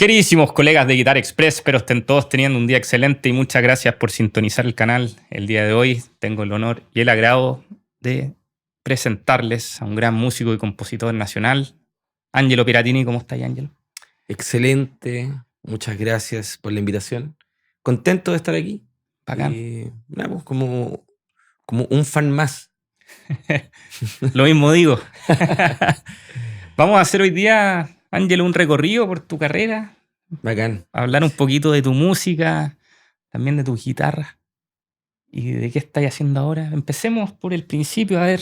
Queridísimos colegas de Guitar Express, espero estén todos teniendo un día excelente y muchas gracias por sintonizar el canal. El día de hoy tengo el honor y el agrado de presentarles a un gran músico y compositor nacional, Ángelo Piratini. ¿Cómo estás, Ángelo? Excelente, muchas gracias por la invitación. Contento de estar aquí. Bacán. Y nada, pues como un fan más. Lo mismo digo. Vamos a hacer hoy día, Ángelo, un recorrido por tu carrera, Bacán. hablar un poquito de tu música, también de tu guitarra y de qué estás haciendo ahora. Empecemos por el principio, a ver.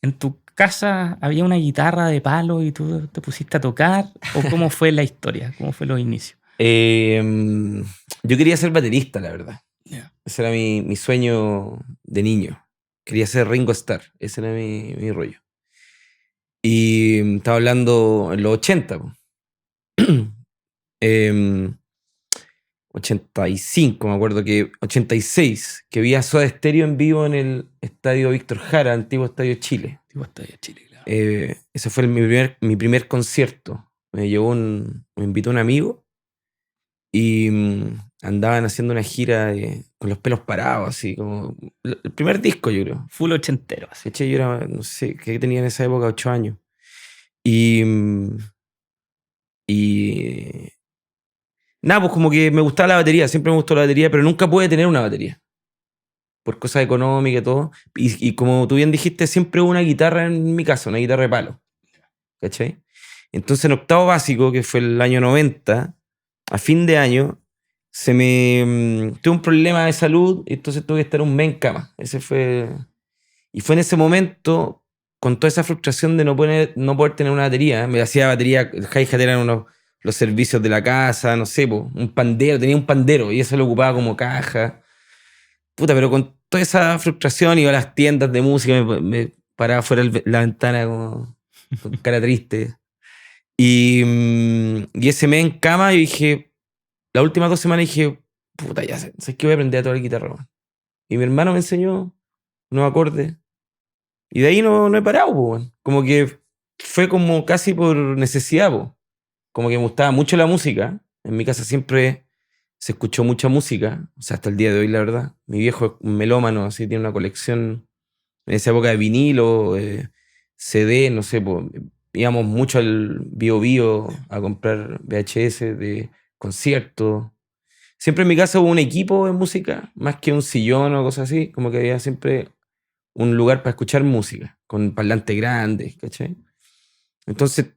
¿En tu casa había una guitarra de palo y tú te pusiste a tocar? ¿O cómo fue la historia? ¿Cómo fue los inicios? Yo quería ser baterista, la verdad. Yeah. Ese era mi sueño de niño. Quería ser Ringo Starr. Ese era mi rollo. Y estaba hablando en los 80. Po. 85, me acuerdo que 86, que vi a Soda Stereo en vivo en el estadio Víctor Jara, antiguo Estadio Chile. Antiguo Estadio de Chile, claro. Ese fue mi primer concierto. Me invitó un amigo y andaban haciendo una gira con los pelos parados, así como el primer disco, yo creo. Full ochentero, así. ¿Cachai? Yo era, no sé, que tenía en esa época 8 años. Y, mm, y nada, pues como que me gustaba la batería, siempre me gustó la batería, pero nunca pude tener una batería. Por cosas económicas y todo. Y como tú bien dijiste, siempre hubo una guitarra en mi casa, una guitarra de palo. ¿Cachai? Entonces en octavo básico, que fue el año 90, a fin de año, tuve un problema de salud y entonces tuve que estar un mes en cama. Y fue en ese momento, con toda esa frustración de no poder tener una batería. Me hacía batería, el hi-hat eran los servicios de la casa, no sé, un pandero, tenía un pandero y eso lo ocupaba como caja. Puta, pero con toda esa frustración iba a las tiendas de música, me paraba fuera de la ventana como con cara triste. Y ese mes en cama yo dije, las últimas 2 semanas dije, puta, ya sé que voy a aprender a tocar guitarra. Man. Y mi hermano me enseñó unos acordes. Y de ahí no he parado, po, man. Como que fue como casi por necesidad, po. Como que me gustaba mucho la música. En mi casa siempre se escuchó mucha música, o sea, hasta el día de hoy, la verdad. Mi viejo es un melómano, así, tiene una colección en esa época de vinilo, CD, no sé, pues, íbamos mucho al Bio Bio a comprar VHS de conciertos. Siempre en mi casa hubo un equipo de música, más que un sillón o cosas así, como que había siempre un lugar para escuchar música, con parlantes grandes, ¿cachai? Entonces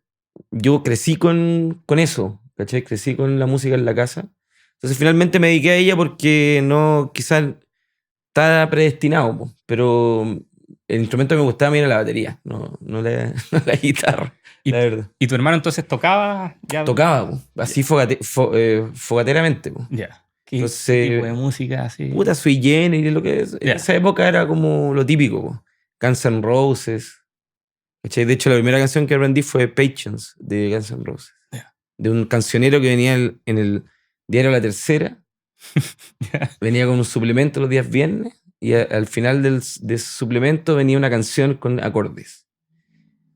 yo crecí con eso, ¿cachai? Crecí con la música en la casa. Entonces finalmente me dediqué a ella porque no, quizás estaba predestinado, po, pero el instrumento que me gustaba a mí era la batería, no no la guitarra, ¿Y, la verdad. y tu hermano entonces tocaba ya? Tocaba, po, así fogateramente. Po. Ya. ¿Qué tipo Entonces, de música así? puta, Sui Generis, lo que es. En Ya. esa época era como lo típico, po. Guns N' Roses. ¿Cachai? De hecho, la primera canción que aprendí fue Patience de Guns N' Roses. Ya. De un cancionero que venía en el diario La Tercera. Venía con un suplemento los días viernes y al final de ese suplemento venía una canción con acordes.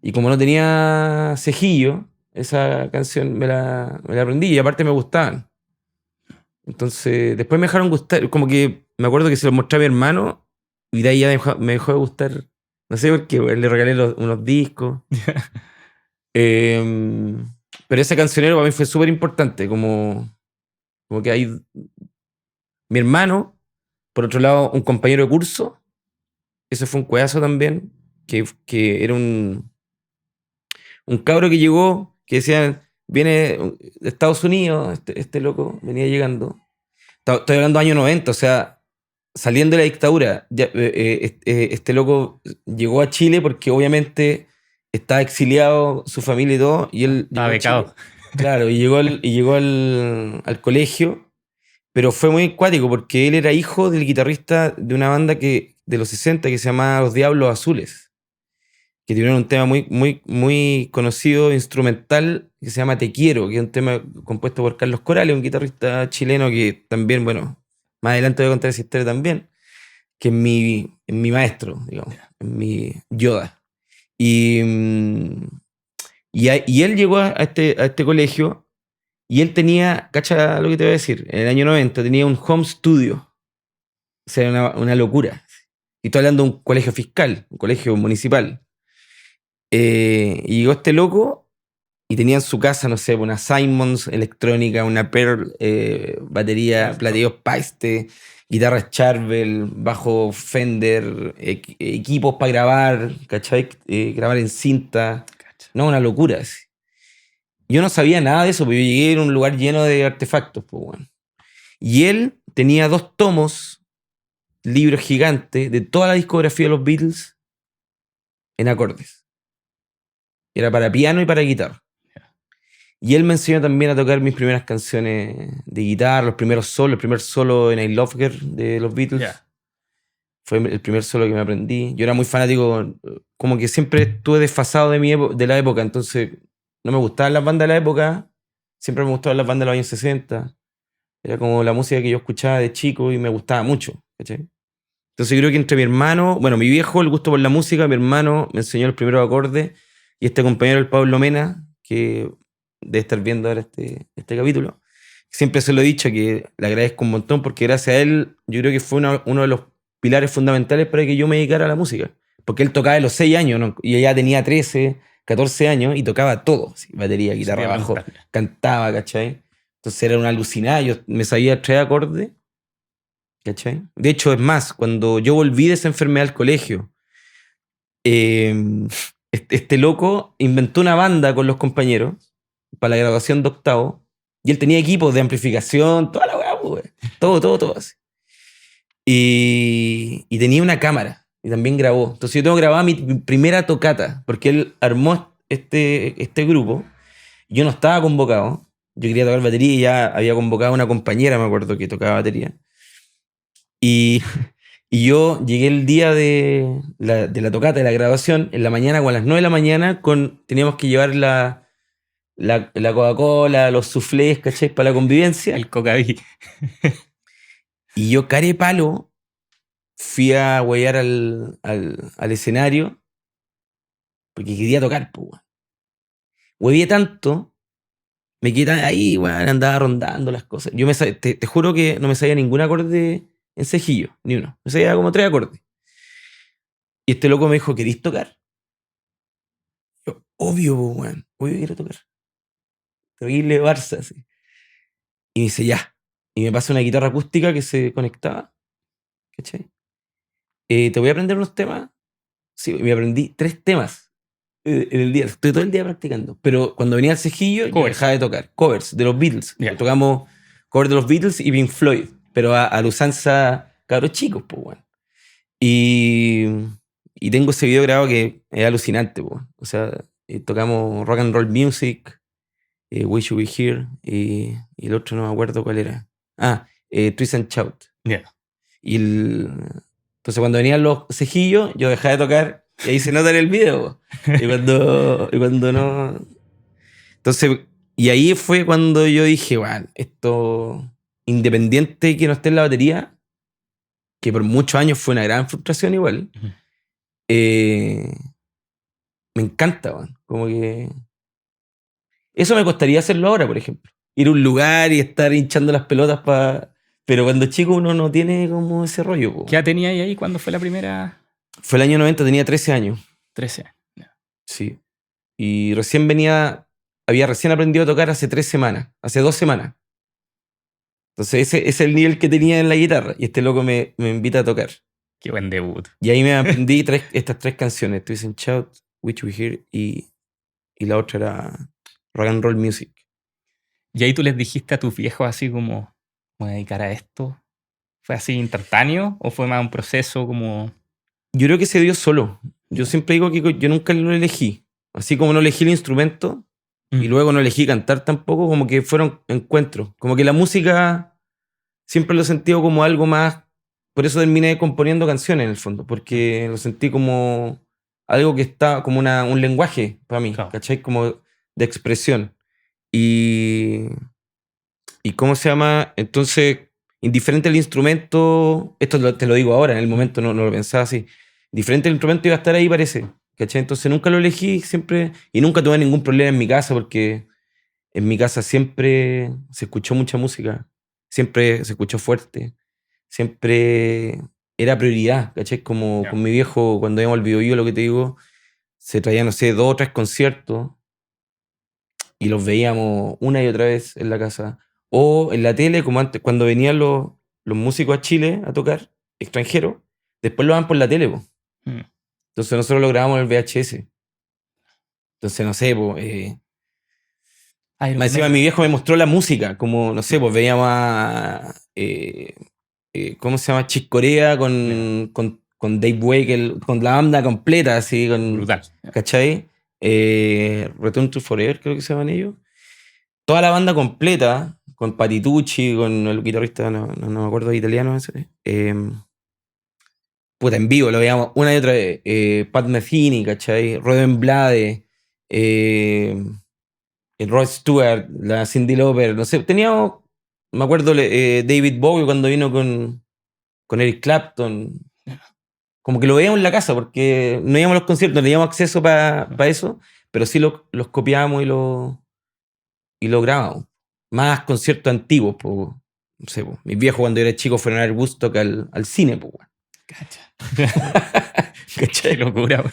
Y como no tenía cejillo, esa canción me la aprendí y aparte me gustaban. Entonces, después me dejaron gustar, como que me acuerdo que se lo mostré a mi hermano y de ahí ya me dejó de gustar. No sé por qué, le regalé unos discos. Em, pero ese cancionero para mí fue súper importante, como que ahí mi hermano, por otro lado, un compañero de curso, eso fue un cuedazo también, que era un cabro que llegó, que decía, viene de Estados Unidos, este loco venía llegando. Estoy hablando año 90, o sea, saliendo de la dictadura, este loco llegó a Chile porque obviamente estaba exiliado su familia y todo, y él Estaba llegó a Chile. becado. Claro, y llegó al colegio. Pero fue muy cuático porque él era hijo del guitarrista de una banda de los 60 que se llamaba Los Diablos Azules, que tuvieron un tema muy conocido, instrumental, que se llama Te Quiero, que es un tema compuesto por Carlos Corales, un guitarrista chileno que también, bueno, más adelante voy a contar esa historia también, que es mi maestro, digamos, es mi Yoda. Y él llegó a este colegio Y él tenía, cacha lo que te voy a decir, en el año 90 tenía un home studio. O sea, una locura. Y estoy hablando de un colegio fiscal, un colegio municipal. Y llegó este loco y tenía en su casa, no sé, una Simons electrónica, una Pearl, batería, platillos Paiste, guitarras Charvel, bajo Fender, equipos para grabar, ¿cachai? Grabar en cinta. Cacha. No, una locura. Así. Yo no sabía nada de eso, porque yo llegué a un lugar lleno de artefactos, pues, bueno. Y él tenía 2 tomos, libros gigantes, de toda la discografía de los Beatles en acordes. Era para piano y para guitarra. Y él me enseñó también a tocar mis primeras canciones de guitarra, los primeros solos, el primer solo en I Love Her de los Beatles. Yeah. Fue el primer solo que me aprendí. Yo era muy fanático, como que siempre estuve desfasado de la época, entonces no me gustaban las bandas de la época, siempre me gustaban las bandas de los años 60. Era como la música que yo escuchaba de chico y me gustaba mucho, ¿cachai? Entonces yo creo que entre mi hermano, bueno, mi viejo, el gusto por la música, mi hermano me enseñó los primeros acordes y este compañero, el Pablo Mena, que debe estar viendo ahora este capítulo, siempre se lo he dicho que le agradezco un montón porque gracias a él yo creo que fue uno de los pilares fundamentales para que yo me dedicara a la música. Porque él tocaba de los 6 años, ¿no? Y ella tenía 13, 14 años y tocaba todo, ¿sí? Batería, guitarra, bajo, cantaba, ¿cachai? Entonces era una alucinada, yo me sabía 3 acordes, ¿cachai? De hecho, es más, cuando yo volví de esa enfermedad al colegio, este loco inventó una banda con los compañeros para la graduación de octavo y él tenía equipos de amplificación, toda la weá, pues, todo así. Y tenía una cámara y también grabó. Entonces yo tengo grabada mi primera tocata porque él armó este grupo. Yo no estaba convocado. Yo quería tocar batería y ya había convocado a una compañera, me acuerdo, que tocaba batería. Y, y yo llegué el día de la tocata, de la grabación, en la mañana, o a las 9 de la mañana, teníamos que llevar la Coca-Cola, los soufflés, ¿cachai? Para la convivencia. El cocaví. Y yo, care palo, fui a huear al escenario porque quería tocar, pues. Huevié tanto, me quedé ahí, weón, andaba rondando las cosas. Yo te juro que no me sabía ningún acorde en cejillo, ni uno. Me sabía como 3 acordes. Y este loco me dijo, ¿querís tocar? Yo, obvio, weón, obvio que quiero tocar. Terrible Barça, así. Y me dice, ya. Y me pasa una guitarra acústica que se conectaba, ¿cachai? Te voy a aprender unos temas. Sí, me aprendí 3 temas en el día. Estoy todo el día practicando. Pero cuando venía al cejillo, yo dejaba de tocar. Covers de los Beatles. Yeah. Tocamos covers de los Beatles y Pink Floyd. Pero a la usanza cabros chicos, pues, weón. Y tengo ese video grabado que es alucinante, pues. O sea, tocamos Rock and Roll Music, We Should Be Here, y el otro no me acuerdo cuál era. Twist and Shout. Yeah. Entonces cuando venían los cejillos, yo dejaba de tocar y ahí se nota en el video. Y cuando no... Entonces, y ahí fue cuando yo dije, bueno, esto, independiente que no esté en la batería, que por muchos años fue una gran frustración igual, Uh-huh. Me encanta, man. Como que... Eso me costaría hacerlo ahora, por ejemplo. Ir a un lugar y estar hinchando las pelotas para... Pero cuando chico uno no tiene como ese rollo. Po. ¿Qué edad tenía ahí cuando fue la primera? Fue el año 90, tenía 13 años. 13. Yeah. Sí. Y había recién aprendido a tocar hace 3 semanas, hace 2 semanas. Entonces ese es el nivel que tenía en la guitarra. Y este loco me invita a tocar. Qué buen debut. Y ahí me aprendí estas 3 canciones. Twist and Shout, Which We Hear y la otra era Rock and Roll Music. Y ahí tú les dijiste a tus viejos así como, me voy a dedicar a esto. ¿Fue así instantáneo o fue más un proceso como...? Yo creo que se dio solo. Yo siempre digo que yo nunca lo elegí. Así como no elegí el instrumento y luego no elegí cantar tampoco, como que fueron encuentros. Como que la música siempre lo he sentido como algo más... Por eso terminé componiendo canciones en el fondo, porque lo sentí como algo que está como un lenguaje para mí, Claro. ¿cachai? Como de expresión. ¿Y cómo se llama? Entonces, indiferente el instrumento, esto te lo digo ahora, en el momento no lo pensaba así, diferente el instrumento iba a estar ahí, parece, ¿cachai? Entonces nunca lo elegí siempre y nunca tuve ningún problema en mi casa porque En mi casa siempre se escuchó mucha música, siempre se escuchó fuerte, siempre era prioridad, ¿cachai? Como Ya. con mi viejo, cuando íbamos al Biobío, lo que te digo, se traían, no sé, 2 o 3 conciertos y los veíamos una y otra vez en la casa. O en la tele, como antes, cuando venían los músicos a Chile a tocar, extranjeros, después lo daban por la tele, po. Mm. Entonces nosotros lo grabamos en el VHS. Entonces, no sé, po, Iron más encima Maiden. mi viejo me mostró la música, como, no sé, pues veíamos a, ¿cómo se llama? Chick Corea Ya. con Dave Weigel, con la banda completa, así, Brutal. Ya. ¿cachai? Return to Forever, creo que se llaman ellos. Toda la banda completa, con Patitucci, con el guitarrista, no me acuerdo, italiano ese. Puta, en vivo, lo veíamos una y otra vez. Pat Metheny, ¿cachai? Ruben Blade, eh, el Rod Stewart, la Cyndi Lauper, no sé, teníamos, me acuerdo, David Bowie cuando vino con Eric Clapton, como que lo veíamos en la casa porque no íbamos a los conciertos, no teníamos acceso para eso, pero sí los copiábamos y lo grabábamos. Más conciertos antiguos, po, no sé, po. Mis viejos cuando era chico fueron a ver Woodstock al cine, po, weón. Cacha. Qué ¿Cachai? locura, weón.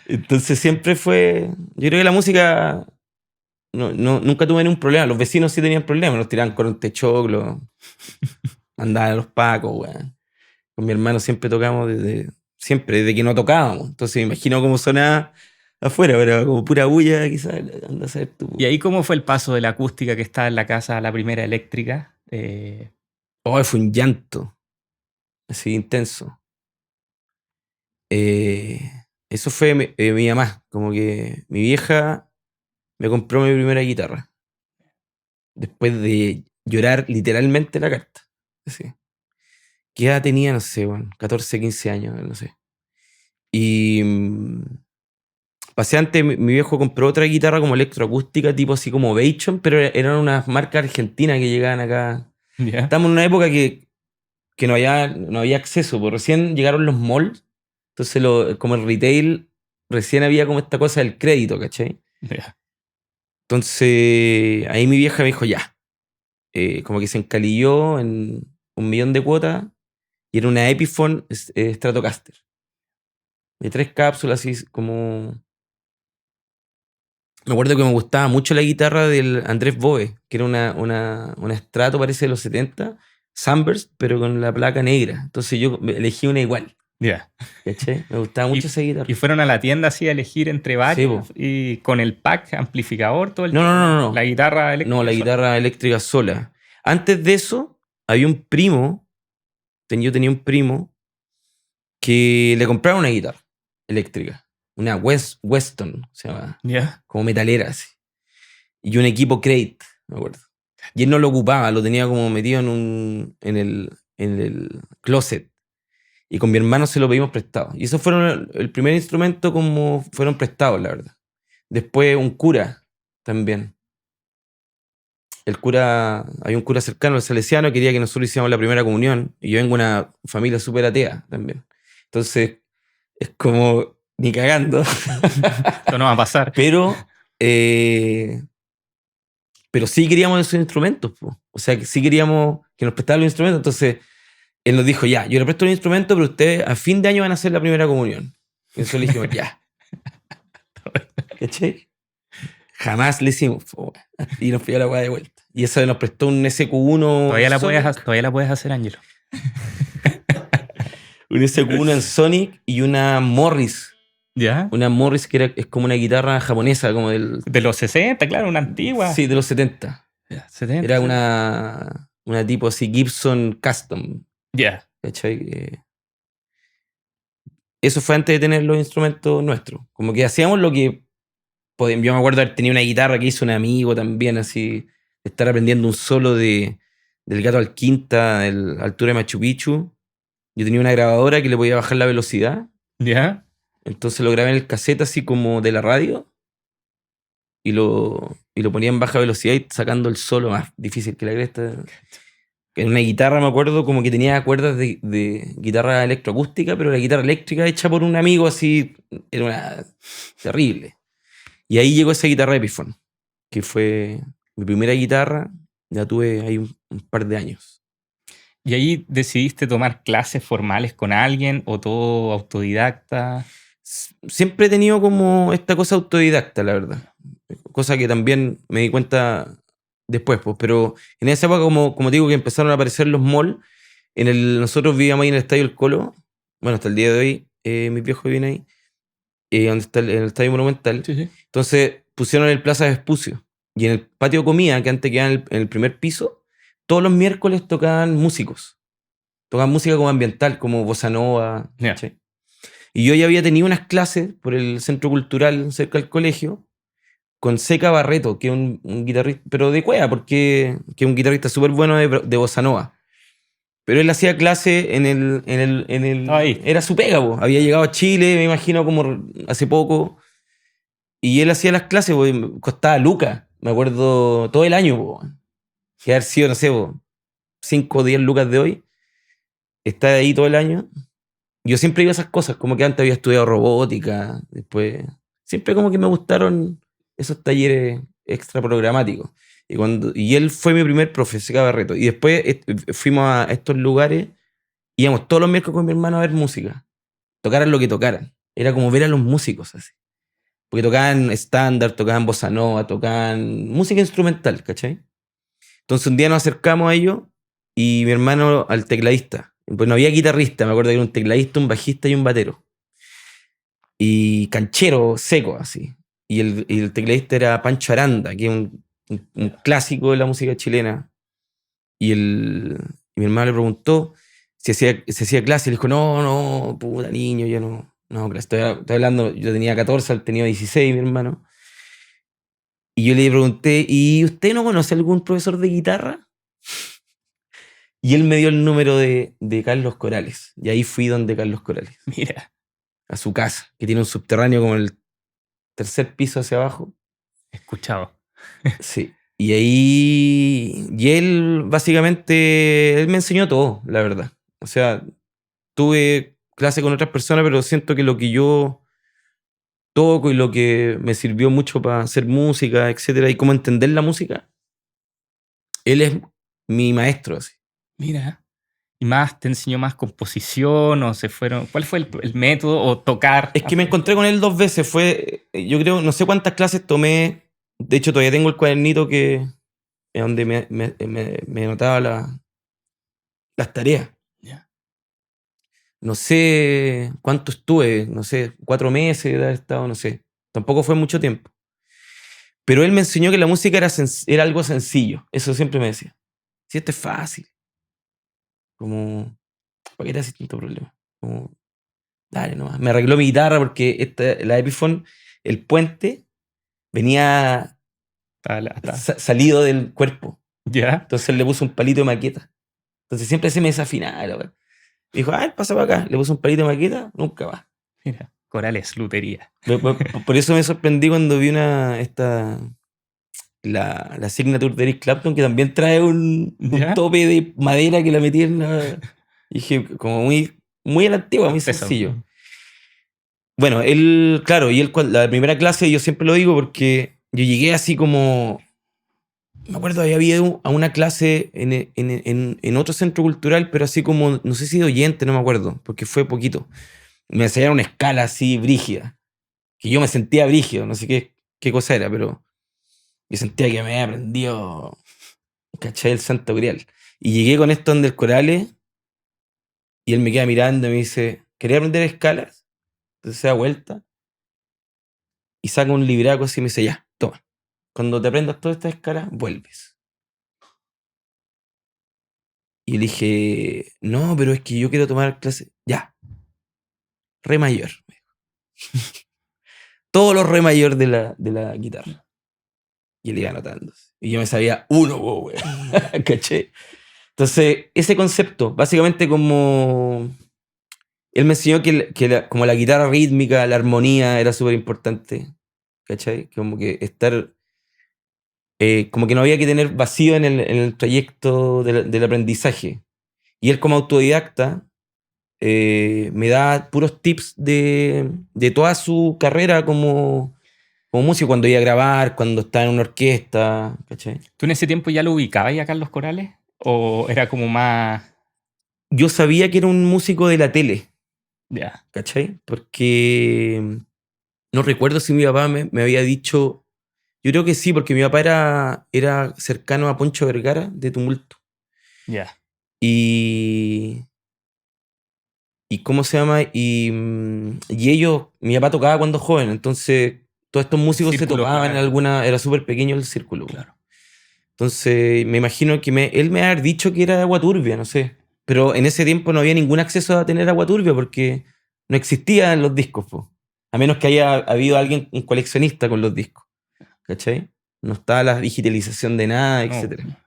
Entonces siempre fue, yo creo que la música nunca tuve ningún problema. Los vecinos sí tenían problemas, nos tiraban con un techoclo, andaban a los pacos, weón. Con mi hermano siempre tocábamos siempre, desde que no tocábamos. Entonces me imagino cómo sonaba afuera, pero como pura bulla, quizás, anda a saber tú. ¿Y ahí cómo fue el paso de la acústica que estaba en la casa a la primera eléctrica? Oh, fue un llanto, así intenso. Eh, Eso fue mi mamá, como que mi vieja me compró mi primera guitarra, después de llorar literalmente la carta. Así. ¿Qué edad tenía? No sé, bueno, 14, 15 años, no sé. Y pasé antes, mi viejo compró otra guitarra como electroacústica, tipo así como Vachon, pero eran unas marcas argentinas que llegaban acá. ¿Ya? Estamos en una época que no había acceso, porque recién llegaron los malls, entonces como el retail, recién había como esta cosa del crédito, ¿cachai? Ya. Entonces ahí mi vieja me dijo, ya, como que se encalilló en 1 millón de cuotas y era una Epiphone Stratocaster, de 3 cápsulas, así como... Me acuerdo que me gustaba mucho la guitarra del Andrés Boe, que era una Strato, parece de los 70, Sunburst, pero con la placa negra. Entonces yo elegí una igual, Ya. ¿cachai? Me gustaba mucho esa Y guitarra. fueron a la tienda así a elegir entre Sí, varias po. y con el pack amplificador todo el No, no, tema. no, No, no, la no. guitarra No, eléctrica la sola. guitarra eléctrica sola. Antes de eso, había un primo, yo tenía un primo, que le compraron una guitarra eléctrica. Una Weston, se llama, Ya. como metalera, así. Y un equipo Crate, me acuerdo. Y él no lo ocupaba, lo tenía como metido en el closet. Y con mi hermano se lo pedimos prestado. Y esos fueron el primer instrumento como fueron prestados, la verdad. Después un cura también. Hay un cura cercano, el salesiano, quería que nosotros hiciéramos la primera comunión. Y yo vengo de una familia súper atea también. Entonces, es como ni cagando. Esto no va a pasar. Pero, eh, pero sí queríamos esos instrumentos, po. O sea, que sí queríamos que nos prestaran los instrumentos. Entonces, él nos dijo, ya, yo le presto el instrumento, pero ustedes a fin de año van a hacer la primera comunión. Y nosotros le dijimos, ya. ¿Cachai? Jamás le hicimos, po, y nos pidió la weá de vuelta. Y eso nos prestó un SQ1 en Sonic, Todavía la puedes hacer, Ángelo. un SQ1 en Sonic y una Morris. ¿Ya? Una Morris que es como una guitarra japonesa, como De los 60, claro, una antigua. sí, de los 70. Ya, 70, Era sí. una tipo así Gibson Custom. Ya. ¿Cachai? Eso fue antes de tener los instrumentos nuestros. Como que hacíamos lo que podíamos. Yo me acuerdo de haber tenido una guitarra que hizo un amigo también, así, de estar aprendiendo un solo del Gato al Quinta, de la altura de Machu Picchu. Yo tenía una grabadora que le podía bajar la velocidad, ¿Ya? entonces lo grabé en el cassette así como de la radio y lo ponía en baja velocidad y sacando el solo más difícil que la cresta. En una guitarra, me acuerdo, como que tenía cuerdas de guitarra electroacústica, pero la guitarra eléctrica hecha por un amigo así, era una terrible. Y ahí llegó esa guitarra Epiphone, que fue Mi primera guitarra la tuve ahí un par de años. ¿Y ahí decidiste tomar clases formales con alguien o todo autodidacta? Siempre he tenido como esta cosa autodidacta, la verdad. Cosa que también me di cuenta después, pues. Pero en esa época, como te digo, que empezaron a aparecer los malls, nosotros vivíamos ahí en el Estadio El Colo. Bueno, hasta el día de hoy, mis viejos viven ahí, donde está el Estadio Monumental. Sí, sí. Entonces pusieron el Plaza Vespucio. Y en el patio de comida, que antes quedaba en el primer piso, todos los miércoles tocaban músicos. Tocaban música como ambiental, como bossa nova. Ya. ¿Cachai? Y yo ya había tenido unas clases por el centro cultural cerca del colegio con Seca Barreto, que es un guitarrista, pero de cueva, porque que es un guitarrista súper bueno de bossa nova. Pero él hacía clase Estaba ahí. era su pega, po. Había llegado a Chile, me imagino, como hace poco. Y él hacía las clases, po, y costaba lucas, me acuerdo, todo el año, po. Que haber sido, no sé, po, 5 o 10 lucas de hoy. Está ahí todo el año. Yo siempre iba a esas cosas, como que antes había estudiado robótica, después... Siempre como que me gustaron esos talleres extra programáticos. Y él fue mi primer profe, Seca Barreto. Y después fuimos a estos lugares, íbamos todos los miércoles con mi hermano a ver música. Tocaran lo que tocaran. Era como ver a los músicos así. Porque tocaban estándar, tocaban bossa nova, tocaban música instrumental, ¿cachai? Entonces un día nos acercamos a ellos y mi hermano al tecladista. Pues no había guitarrista, me acuerdo que era un tecladista, un bajista y un batero. Y canchero seco, así. Y el tecladista era Pancho Aranda, que es un clásico de la música chilena. Y mi hermano le preguntó si hacía clase. Y le dijo, no, puta niño, yo no, clase. Estoy hablando, yo tenía 14, él tenía 16, mi hermano. Y yo le pregunté, ¿y usted no conoce algún profesor de guitarra? Y él me dio el número de Carlos Corales. Y ahí fui donde Carlos Corales, Mira, a su casa, que tiene un subterráneo como el tercer piso hacia abajo. escuchado. Sí. Y él básicamente, él me enseñó todo, la verdad. O sea, tuve clase con otras personas, pero siento que lo que yo toco y lo que me sirvió mucho para hacer música, etcétera, y cómo entender la música, él es mi maestro, así. Mira. ¿Y más te enseñó más composición o se fueron? ¿Cuál fue el método o tocar? Es que me encontré con él 2 veces. Yo creo, no sé cuántas clases tomé. De hecho, todavía tengo el cuadernito que es donde me anotaba las tareas. Ya. No sé cuánto estuve, no sé, 4 meses de haber estado, no sé. Tampoco fue mucho tiempo. Pero él me enseñó que la música era algo sencillo. Eso siempre me decía. Si esto es fácil. Como, ¿para qué te haces tanto problema? Como, dale nomás. Me arregló mi guitarra porque la Epiphone, el puente, venía salido del cuerpo. ¿Ya? Entonces él le puso un palito de maqueta. Entonces siempre se me desafinaba. Dijo, pasa para acá. Le puso un palito de maqueta, nunca va. Mira, Corales, lutería. Por eso me sorprendí cuando vi la Signature de Eric Clapton, que también trae un ¿Ya? tope de madera que la metí en la... Y dije, como muy a la antigua, muy Eso. sencillo. Bueno, claro, la primera clase yo siempre lo digo porque yo llegué así como... Me acuerdo, había ido a una clase en otro centro cultural, pero así como, no sé si de oyente, no me acuerdo, porque fue poquito. Me enseñaron una escala así brígida, que yo me sentía brígido, no sé qué cosa era, pero yo sentía que me había aprendido, ¿cachai? El Santo Grial. Y llegué con esto donde el Corales, y él me queda mirando y me dice, ¿quería aprender escalas? Entonces se da vuelta y saca un libraco así y me dice, ya, toma. Cuando te aprendas todas estas escalas, vuelves. Y le dije, no, pero es que yo quiero tomar clase. Ya, re mayor. Todos los re mayor de la guitarra. Y él iba anotando. Y yo me sabía uno, weón. ¿Caché? Entonces, ese concepto, básicamente como... Él me enseñó como la guitarra rítmica, la armonía era súper importante. ¿Cachai? Como que como que no había que tener vacío en el trayecto del aprendizaje. Y él como autodidacta me da puros tips de toda su carrera como como músico cuando iba a grabar, cuando estaba en una orquesta, ¿cachai? ¿Tú en ese tiempo ya lo ubicabas a Carlos Corales? ¿O era como más... Yo sabía que era un músico de la tele, Ya, ¿cachai? Porque no recuerdo si mi papá me había dicho, yo creo que sí, porque mi papá era cercano a Poncho Vergara de Tumulto. ya. Y, y ¿cómo se llama? Y ellos, mi papá tocaba cuando joven, entonces todos estos músicos se Círculo, topaban en claro. alguna, era súper pequeño el círculo. Claro. Entonces me imagino que él me ha dicho que era de Agua Turbia, no sé. Pero en ese tiempo no había ningún acceso a tener Agua Turbia porque no existían los discos, po. A menos que haya habido alguien, un coleccionista con los discos, ¿cachai? No estaba la digitalización de nada, No, etcétera.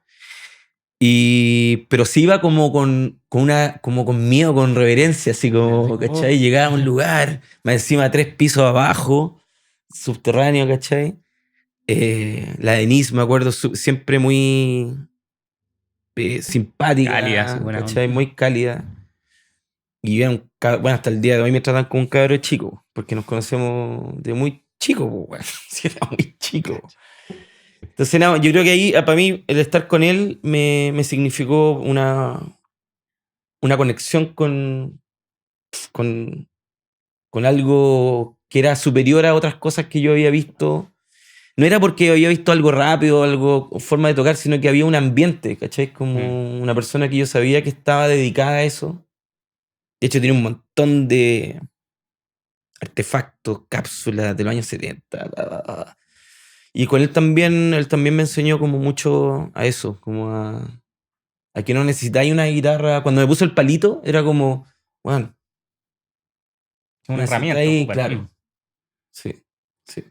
Pero sí iba como con miedo, con reverencia, así como, oh, ¿cachai? Llegaba a un lugar, más encima 3 pisos abajo, subterráneo, ¿cachai? La Denise, me acuerdo, siempre muy cálida, sí, simpática, buena ¿cachai? onda. Muy cálida. Y era bueno, hasta el día de hoy me tratan como un cabro chico, porque nos conocemos de muy chico, pues, weón. Sí, era muy chico. Entonces, no, yo creo que ahí, para mí, el estar con él me significó una conexión con, con algo que era superior a otras cosas que yo había visto. No era porque había visto algo rápido, algo, forma de tocar, sino que había un ambiente, ¿cachai? Mm. Como una persona que yo sabía que estaba dedicada a eso. De hecho, tiene un montón de artefactos, cápsulas de los años 70. Y con él también me enseñó como mucho a eso, como a que no necesitáis una guitarra. Cuando me puso el palito, era como, bueno, Es una herramienta, necesitáis, ocúpala. claro, sí, sí.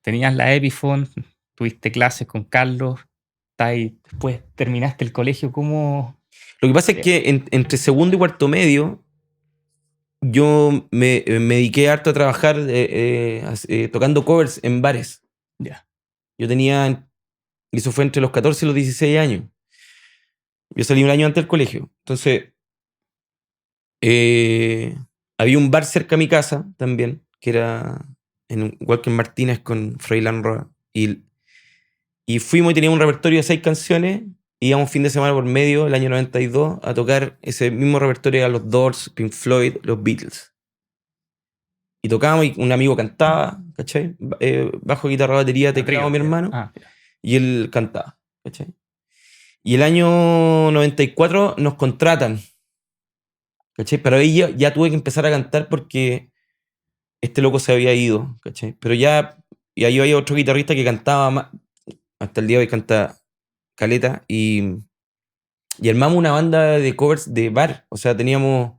Tenías la Epiphone, tuviste clases con Carlos, después terminaste el colegio, ¿cómo? Lo que pasa es que entre segundo y cuarto medio, yo me dediqué harto a trabajar tocando covers en bares. Ya. Yo tenía, y eso fue entre los 14 y los 16 años. Yo salí un año antes del colegio. Entonces, eh, había un bar cerca de mi casa también, que era en Walker Martínez con Froilán Roa. Y fuimos y teníamos un repertorio de 6 canciones. Y íbamos fin de semana por medio, el año 92, a tocar ese mismo repertorio a los Doors, Pink Floyd, los Beatles. Y tocábamos y un amigo cantaba, ¿cachai? Bajo, guitarra, batería, Un teclado, trío, mi ya. hermano. Ah, ya. Y él cantaba, ¿cachai? Y el año 94 nos contratan, ¿cachai? Pero ahí ya tuve que empezar a cantar porque este loco se había ido, ¿cachai? Pero ya, y ahí había otro guitarrista que cantaba más, hasta el día de hoy canta caleta, y armamos una banda de covers de bar, o sea, teníamos,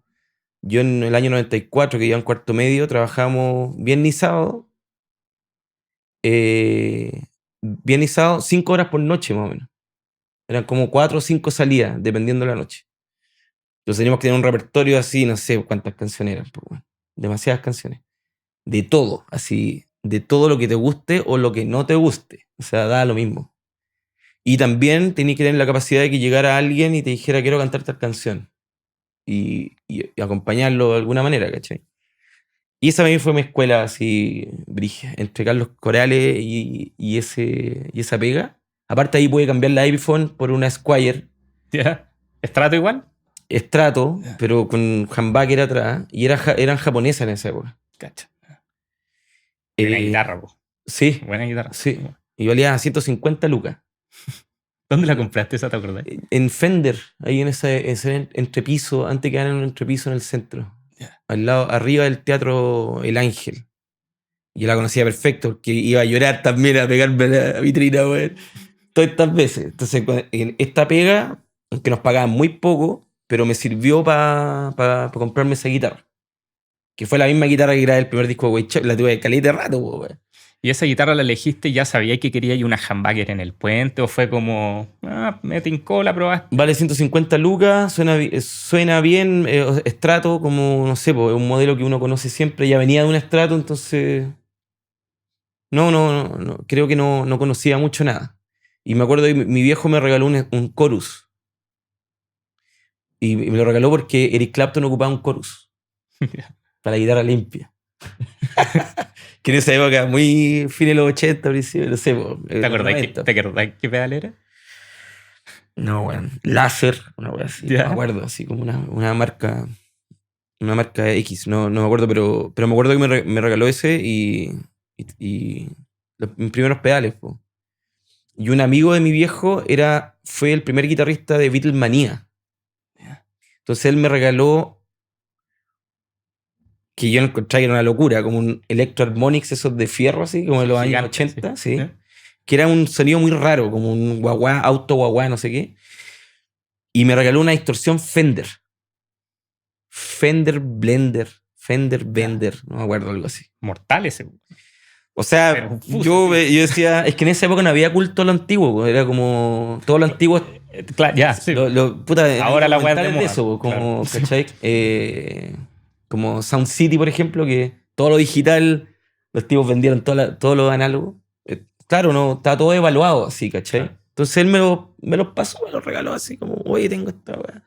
yo en el año 94, que iba en cuarto medio, trabajamos viernes y sábado, viernes y sábado, 5 horas por noche más o menos. Eran como 4 o 5 salidas, dependiendo de la noche. Entonces teníamos que tener un repertorio así, no sé cuántas canciones eran, pues, bueno, demasiadas canciones. De todo, así, de todo lo que te guste o lo que no te guste. O sea, da lo mismo. Y también tenías que tener la capacidad de que llegara alguien y te dijera, quiero cantar tal canción. Y acompañarlo de alguna manera, ¿cachai? Y esa también fue mi escuela así, brigia, entre Carlos Corales y esa pega. Aparte ahí pude cambiar la iPhone por una Squire ¿Ya? ¿Estrato igual? Strato, Ya. pero con humbucker atrás, y eran japonesas en esa época. Cacha. Buena Eh, guitarra, po. sí, Buena guitarra. sí. Y valía 150 lucas. ¿Dónde la compraste esa, te acordás? En Fender, ahí en ese entrepiso, antes que en un entrepiso en el centro. Ya. Al lado, arriba del teatro El Ángel. Yo la conocía perfecto porque iba a llorar también a pegarme a la vitrina, weón. Todas estas veces. Entonces, en esta pega, que nos pagaban muy poco, pero me sirvió para comprarme esa guitarra. Que fue la misma guitarra que grabé el primer disco de Weight Shop, la tuve caleta de rato, weón. ¿Y esa guitarra la elegiste y ya sabías que quería ir una humbucker en el puente? ¿O fue como, me tincó, la probaste? Vale 150 lucas, suena bien, Strato, como, no sé, po, es un modelo que uno conoce siempre, ya venía de un Strato, entonces no, creo que no conocía mucho nada. Y me acuerdo que mi viejo me regaló un Chorus, y me lo regaló porque Eric Clapton ocupaba un Chorus, para la guitarra limpia. Que en esa época, muy fin de los 80, principio, no sé, po, ¿Te acordás qué pedal era? No, weón. Láser, una wea así. No ¿Ya? me acuerdo, así como una marca X, no me acuerdo, pero me acuerdo que me regaló ese y mis primeros pedales, po. Y un amigo de mi viejo fue el primer guitarrista de Beatlemania. Entonces él me regaló, que yo encontré que era una locura, como un Electro Harmonix, esos de fierro, así, como de los años Gigante, 80, sí. ¿Eh? Que era un sonido muy raro, como un guagua, auto guagua, no sé qué. Y me regaló una distorsión Fender. Fender Bender, no me acuerdo, algo así. Mortal ese. O sea, Pero yo decía, es que en esa época no había culto a lo antiguo, po, era como todo lo antiguo. Claro, ya, sí. Puta, Ahora hay la weá es de documentales moda, eso, po, como, claro. ¿cachai? Como Sound City, por ejemplo, que todo lo digital, los tipos vendieron todo lo análogo. Claro, no, está todo evaluado así, ¿cachai? Claro. Entonces él me lo pasó, me lo regaló así, como, oye, tengo esta weá.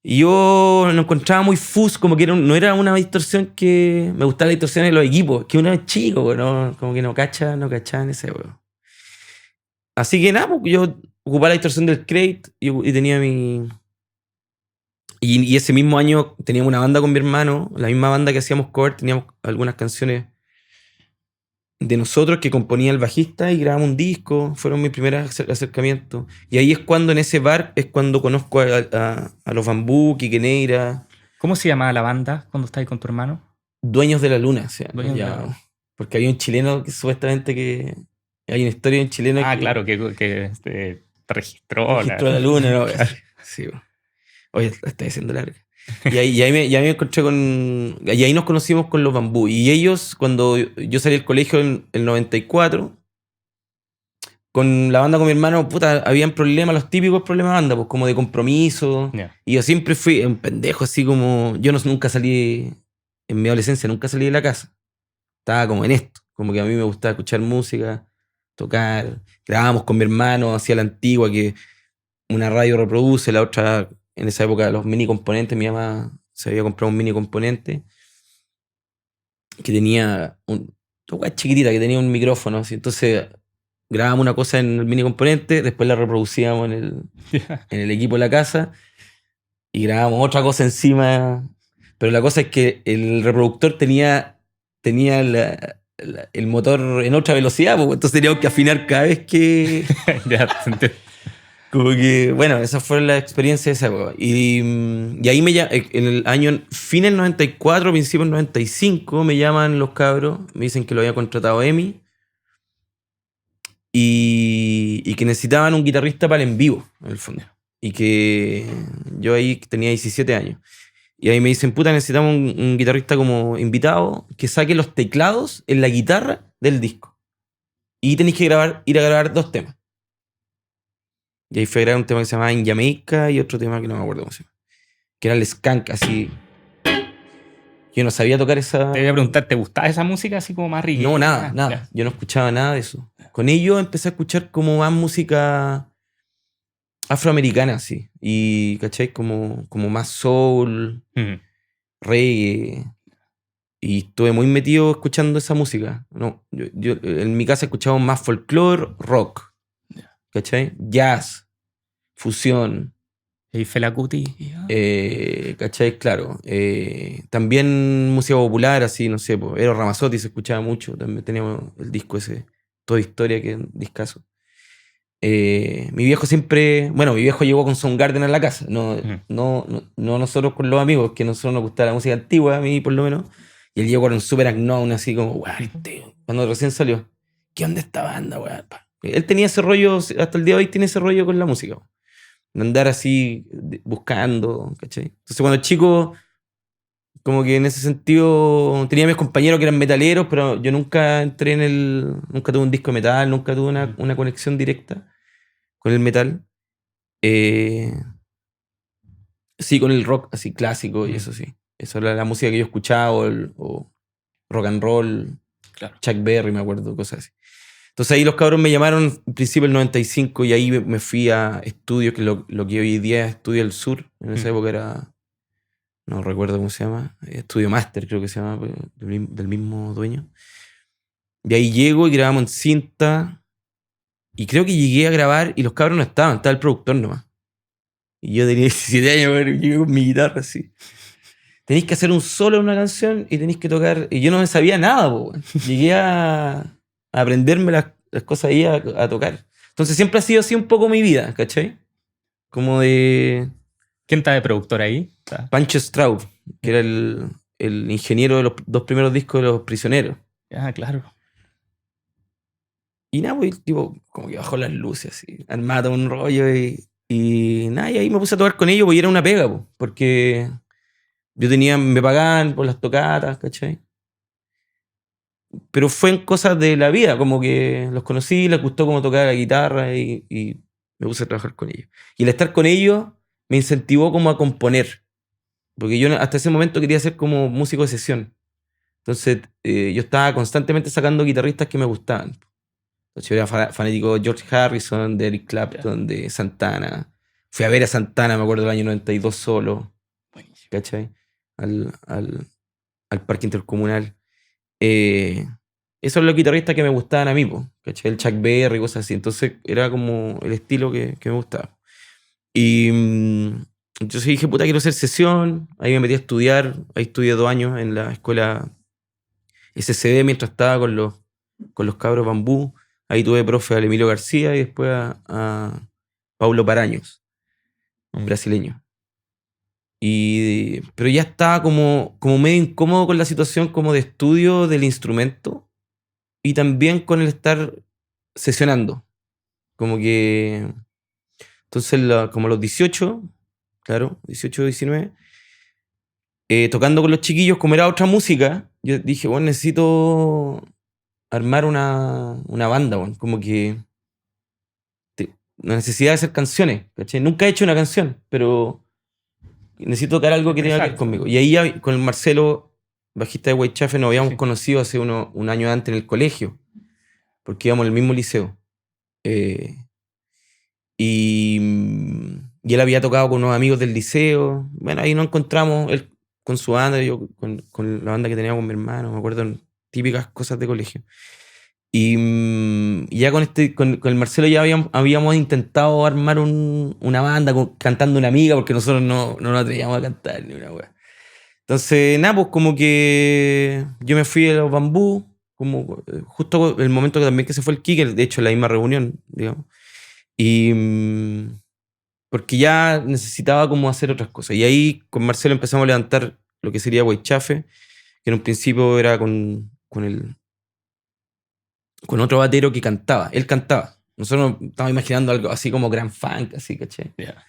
Y yo lo encontraba muy fuzz, como que no era una distorsión que... Me gustaba la distorsión de los equipos, que uno es chico, ¿no? Como que no cacha en ese weón. Así que nada, pues, yo ocupaba la distorsión del crate y tenía mi... Y ese mismo año teníamos una banda con mi hermano, la misma banda que hacíamos cover, teníamos algunas canciones de nosotros que componía el bajista y grabamos un disco, fueron mis primeros acercamientos. Y ahí es cuando en ese bar es cuando conozco a los Bambú, Quiqueneira, ¿Cómo se llamaba la banda cuando estabas con tu hermano? Dueños de la Luna, o sea, Dueños de la ya, Luna. porque había un chileno que supuestamente que... Hay una historia de un chileno Ah, que claro, que te registró registró la luna, ¿no? Claro. Sí, bueno. Oye, la está diciendo larga. Y ahí me encontré con... Y ahí nos conocimos con los Bambú. Y ellos, cuando yo salí del colegio en el 94, con la banda con mi hermano, puta, habían problemas, los típicos problemas de banda, pues como de compromiso. Ya. Y yo siempre fui un pendejo, así como... Yo nunca salí, en mi adolescencia, nunca salí de la casa. Estaba como en esto, como que a mí me gustaba escuchar música, tocar, grabábamos con mi hermano, hacía la antigua que una radio reproduce, la otra, en esa época los mini componentes, mi mamá se había comprado un mini componente que tenía una hueá chiquitita, que tenía un micrófono, así. Entonces grabábamos una cosa en el mini componente, después la reproducíamos en el equipo de la casa y grabábamos otra cosa encima. Pero la cosa es que el reproductor tenía el motor en otra velocidad, pues, entonces teníamos que afinar cada vez que... Ya, te entiendo. Como que, bueno, esa fue la experiencia de esa época. Y ahí en el año, fin del 94, principio del 95, me llaman los cabros, me dicen que lo había contratado EMI y que necesitaban un guitarrista para el en vivo, en el fondo. Y que yo ahí tenía 17 años. Y ahí me dicen, puta, necesitamos un guitarrista como invitado que saque los teclados en la guitarra del disco. Y tenéis que ir a grabar 2 temas. Y ahí fue a grabar un tema que se llamaba En Jamaica y otro tema que no me acuerdo cómo se llama. Que era el skank, así. Yo no sabía tocar esa... Te voy a preguntar, ¿te gustaba esa música así como más No, rigueña? nada. Ya. Yo no escuchaba nada de eso. Con ellos empecé a escuchar como más música afroamericana, así. Y, ¿cachai? Como más soul, Mm. reggae. Y estuve muy metido escuchando esa música. No, yo en mi casa escuchaba más folclore, rock. ¿Cachai? Jazz, fusión. Y Fela Kuti. ¿Cachai? Claro. También música popular, así, no sé, pues, Eros Ramazzotti se escuchaba mucho. También teníamos el disco ese, Toda Historia, que es un discazo. Mi viejo siempre. Bueno, mi viejo llegó con Soundgarden a la casa. No, Mm. no nosotros con los amigos, que a nosotros nos gustaba la música antigua, a mí por lo menos. Y él llegó con un super agnón, así como, weón, cuando recién salió. ¿Qué onda esta banda, weón? Él tenía ese rollo, hasta el día de hoy tiene ese rollo con la música, weón. De andar así buscando, ¿cachai? Entonces cuando chico, como que en ese sentido, tenía mis compañeros que eran metaleros, pero yo nunca entré nunca tuve un disco de metal, nunca tuve una conexión directa con el metal. Eh, sí, con el rock así clásico y eso sí. Eso era la música que yo escuchaba o rock and roll, Claro. Chuck Berry, me acuerdo, cosas así. Entonces ahí los cabros me llamaron en principio el 95 y ahí me fui a estudios, que lo que hoy día es Estudio del Sur. En esa época era, no recuerdo cómo se llama, Estudio Master creo que se llama, del mismo dueño. Y ahí llego y grabamos en cinta. Y creo que llegué a grabar y los cabros no estaban, estaba el productor nomás. Y yo tenía 17 años, pero llegué con mi guitarra así. Tenéis que hacer un solo en una canción y tenéis que tocar. Y yo no me sabía nada, po, weón. Llegué a aprenderme las cosas ahí a tocar. Entonces siempre ha sido así un poco mi vida, ¿cachai? Como de ¿Quién está de productor ahí? Está- Pancho Straub, que era el ingeniero de los 2 primeros discos de Los Prisioneros. Ah, claro. Y nada, pues, tipo, como que bajó las luces, así, armado un rollo y nada, y ahí me puse a tocar con ellos, porque era una pega, po, porque yo tenía, me pagaban por las tocatas, ¿cachai? Pero fue en cosas de la vida, como que los conocí, les gustó cómo tocaba la guitarra y me puse a trabajar con ellos. Y el estar con ellos me incentivó como a componer, porque yo hasta ese momento quería ser como músico de sesión. Entonces yo estaba constantemente sacando guitarristas que me gustaban. Entonces, yo era fanático de George Harrison, de Eric Clapton, de Santana. Fui a ver a Santana, me acuerdo, del año 92 solo, Buenísimo. ¿cachai? Al Parque Intercomunal. Esos son los guitarristas que me gustaban a mí, po, ¿cachai? El Chuck Berry, cosas así. Entonces era como el estilo que me gustaba. Y entonces dije, puta, quiero hacer sesión. Ahí me metí a estudiar. Ahí estudié 2 años en la escuela SCD mientras estaba con los cabros bambú. Ahí tuve profe al Emilio García y después a Paulo Paraños, un brasileño. Pero ya estaba como medio incómodo con la situación como de estudio del instrumento y también con el estar sesionando. Como que... Entonces, como a los 18, claro, 18, 19, tocando con los chiquillos, como era otra música, yo dije, bueno, necesito armar una banda, bueno, como que la necesidad de hacer canciones, ¿cachai? Nunca he hecho una canción, pero necesito tocar algo que tenga que ver Exacto. conmigo. Y ahí con el Marcelo, bajista de White Chafe, nos habíamos Sí. conocido hace un año antes en el colegio, porque íbamos al mismo liceo. Eh, y él había tocado con unos amigos del liceo. Bueno, ahí nos encontramos, él con su banda, yo con la banda que tenía con mi hermano, me acuerdo, típicas cosas de colegio. Y ya con el Marcelo ya habíamos intentado armar una banda cantando una amiga, porque nosotros no nos atrevíamos a cantar ni una wea. Entonces, nada, pues como que yo me fui a los bambú, como justo el momento que también que se fue el Kike, de hecho en la misma reunión, digamos. Y porque ya necesitaba como hacer otras cosas. Y ahí con Marcelo empezamos a levantar lo que sería Huaychafe, que en un principio era con otro batero que cantaba. Él cantaba. Nosotros nos estábamos imaginando algo así como Grand Funk, así, ¿cachai? Ya.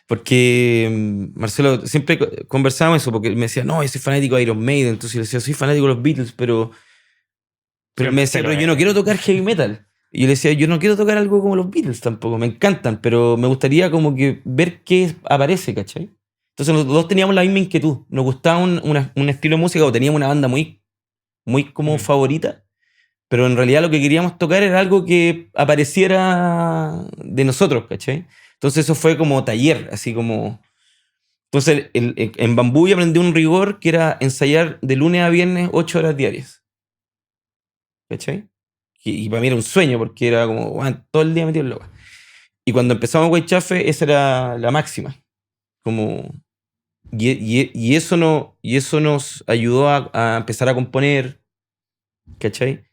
Porque Marcelo, siempre conversábamos eso, porque él me decía, no, yo soy fanático de Iron Maiden. Entonces yo le decía, soy fanático de los Beatles, pero él me decía, pero yo no quiero tocar heavy metal. Y yo le decía, yo no quiero tocar algo como los Beatles tampoco, me encantan, pero me gustaría como que ver qué aparece, ¿cachai? Entonces los dos teníamos la misma inquietud. Nos gustaba un estilo de música o teníamos una banda muy, muy como Mm. favorita, pero en realidad lo que queríamos tocar era algo que apareciera de nosotros, ¿cachai? Entonces eso fue como taller, así como... Entonces en Bambú yo aprendí un rigor que era ensayar de lunes a viernes 8 horas diarias, ¿cachai? Y para mí era un sueño porque era como, bueno, todo el día metido en loca. Y cuando empezamos White Chafe, esa era la máxima. Como, y eso nos ayudó a empezar a componer, ¿cachai?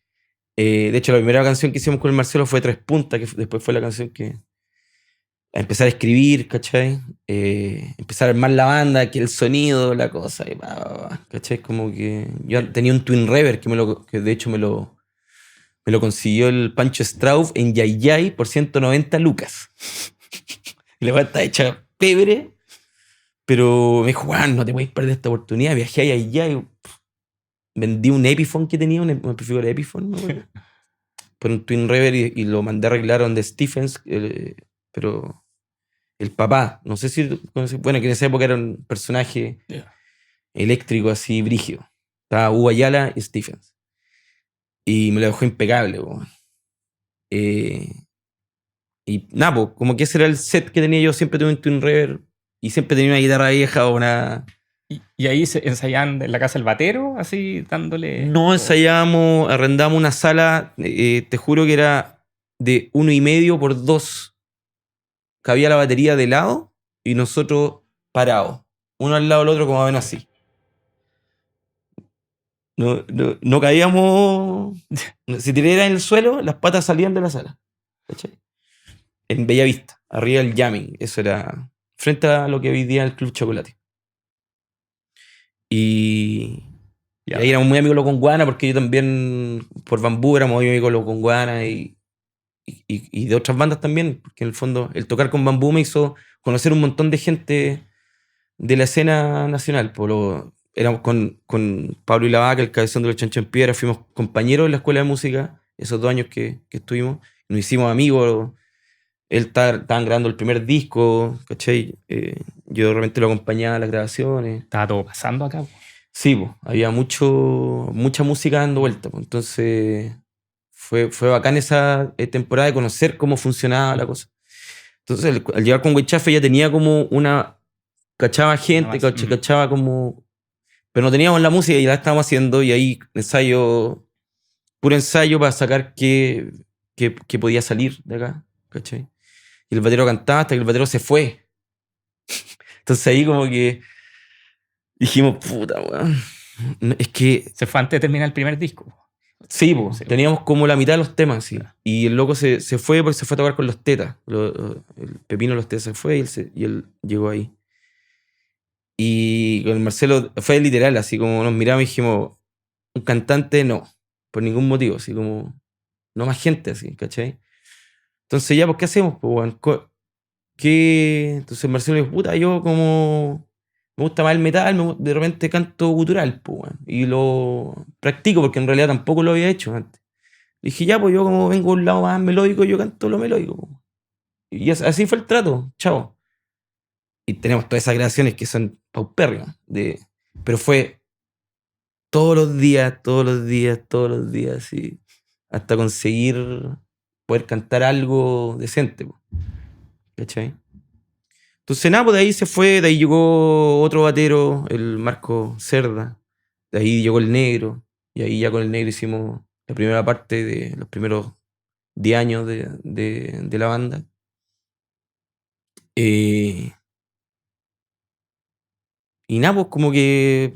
De hecho, la primera canción que hicimos con el Marcelo fue Tres Puntas, que después fue la canción que... A empezar a escribir, ¿cachai? Empezar a armar la banda, que el sonido, la cosa, y ¿cachai? Como que yo tenía un Twin Reverb que de hecho me lo consiguió el Pancho Straub en Yayay por 190 lucas. Y la weá está hecha pebre, pero me dijo, Juan, no te puedes perder esta oportunidad. Viajé a Yayay, vendí un Epiphone que tenía, un amplificador Epiphone, me acuerdo, por un Twin Reverb y lo mandé a arreglar donde Stephens, pero el papá, no sé si, bueno, que en esa época era un personaje Ya. eléctrico así, brígido. Estaba Hugo Ayala y Stephens. Y me lo dejó impecable, weón. Y nada, como que ese era el set que tenía yo. Siempre tuve un Twin Reverb y siempre tenía una guitarra vieja o una. Y ahí se ensayaban en la casa del batero, así dándole. No ensayábamos, arrendamos una sala, te juro que era de 1,5 por 2. Cabía la batería de lado y nosotros parados, uno al lado del otro, como ven así. No caíamos. Si tirara en el suelo, las patas salían de la sala. ¿Cachai? En Bellavista, arriba del Jamming. Eso era frente a lo que hoy día es el Club Chocolate. Y ahí éramos muy amigos los Conguana, porque yo también, por Bambú, éramos muy amigos los Conguana y de otras bandas también, porque en el fondo el tocar con Bambú me hizo conocer un montón de gente de la escena nacional. Éramos con Pablo y la Vaca, el cabezón de los Chancho en Piedra, fuimos compañeros en la escuela de música esos 2 años que estuvimos, nos hicimos amigos. Él estaban grabando el primer disco, ¿cachai? Yo de repente lo acompañaba a las grabaciones. Estaba todo pasando acá. Sí, po, había mucha música dando vuelta. Po. Entonces fue bacán esa temporada de conocer cómo funcionaba la cosa. Entonces al llegar con Huichafe ya tenía como cachaba gente, cachaba como... Pero no teníamos la música y la estábamos haciendo, y ahí puro ensayo para sacar qué podía salir de acá, ¿cachai? Y el batero cantaba hasta que el batero se fue. Entonces ahí como que dijimos, puta, weón. Es que... Se fue antes de terminar el primer disco. Sí, pues, teníamos como la mitad de los temas, sí. Y el loco se fue porque se fue a tocar con los Tetas. El Pepino de los Tetas se fue y él llegó ahí. Y con el Marcelo fue literal, así como nos miramos y dijimos, un cantante no, por ningún motivo, así como, no más gente, así, ¿cachai? Entonces ya, pues, ¿qué hacemos? Pues, bueno, Entonces Marcelo dijo, puta, yo como me gusta más el metal, de repente canto gutural, pues, bueno, y lo practico porque en realidad tampoco lo había hecho antes. Dije, ya, pues yo como vengo de un lado más melódico, yo canto lo melódico, pues. Y así fue el trato, chao. Y tenemos todas esas creaciones que son paupérrimas, pero fue todos los días, y hasta conseguir poder cantar algo decente, po, ¿cachai? Entonces nada, pues de ahí se fue, de ahí llegó otro batero, el Marco Cerda, de ahí llegó el Negro, y ahí ya con el Negro hicimos la primera parte de los primeros 10 años de la banda. Y nada, pues como que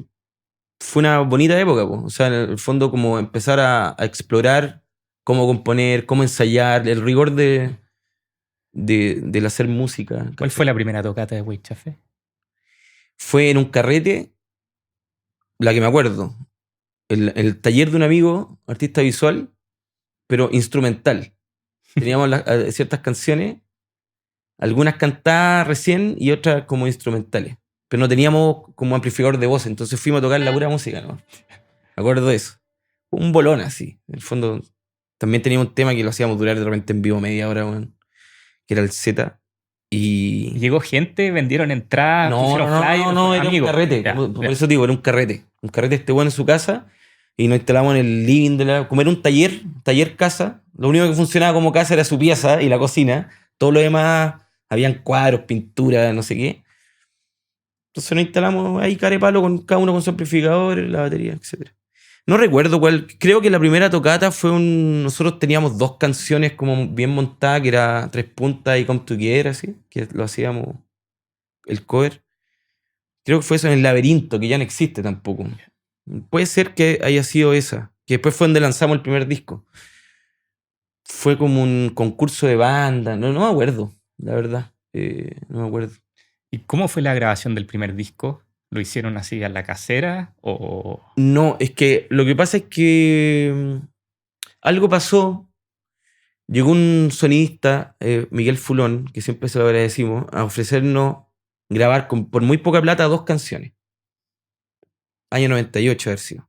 fue una bonita época, pues. O sea, en el fondo como empezar a explorar cómo componer, cómo ensayar, el rigor del hacer música. ¿Cuál ¿cachai? fue la primera tocata de Huichafe? Fue en un carrete, la que me acuerdo, el taller de un amigo, artista visual, pero instrumental. Teníamos ciertas canciones, algunas cantadas recién y otras como instrumentales. Pero no teníamos como amplificador de voz, entonces fuimos a tocar la pura música, ¿no? Me acuerdo de eso. Un bolón así. En el fondo, también teníamos un tema que lo hacíamos durar de repente en vivo media hora, bueno, que era el Z. Y... ¿Llegó gente? ¿Vendieron entradas? No, era un carrete. Por eso digo, era un carrete. Un carrete bueno en su casa y nos instalamos en el living como era un taller casa. Lo único que funcionaba como casa era su pieza y la cocina. Todo lo demás, habían cuadros, pinturas, no sé qué. Entonces nos instalamos ahí carepalo, cada uno con su amplificador, la batería, etc. No recuerdo cuál. Creo que la primera tocata fue nosotros teníamos 2 canciones como bien montadas, que era Tres Puntas y Come Together, así, que lo hacíamos el cover. Creo que fue eso en El Laberinto, que ya no existe tampoco. Puede ser que haya sido esa, que después fue donde lanzamos el primer disco. Fue como un concurso de banda, no me acuerdo, la verdad. No me acuerdo. ¿Y cómo fue la grabación del primer disco? ¿Lo hicieron así a la casera o...? No, es que lo que pasa es que algo pasó. Llegó un sonidista, Miguel Fulón, que siempre se lo agradecimos, a ofrecernos grabar por muy poca plata 2 canciones. Año 98 haber sido.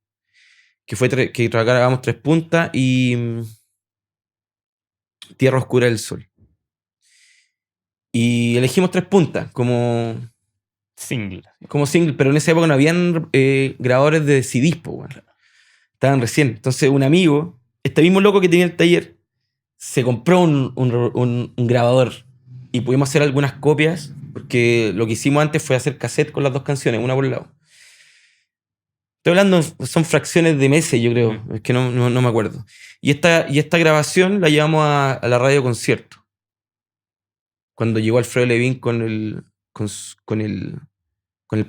Que fue que grabamos Tres Puntas y Tierra Oscura del Sol. Y elegimos Tres Puntas como single, pero en esa época no habían grabadores de CDs, bueno. Estaban recién. Entonces un amigo, este mismo loco que tenía el taller, se compró un grabador y pudimos hacer algunas copias, porque lo que hicimos antes fue hacer cassette con las 2 canciones, una por el lado. Estoy hablando, son fracciones de meses, yo creo. Es que no me acuerdo. Y esta grabación la llevamos a la radio concierto. Cuando llegó Alfredo Levin con el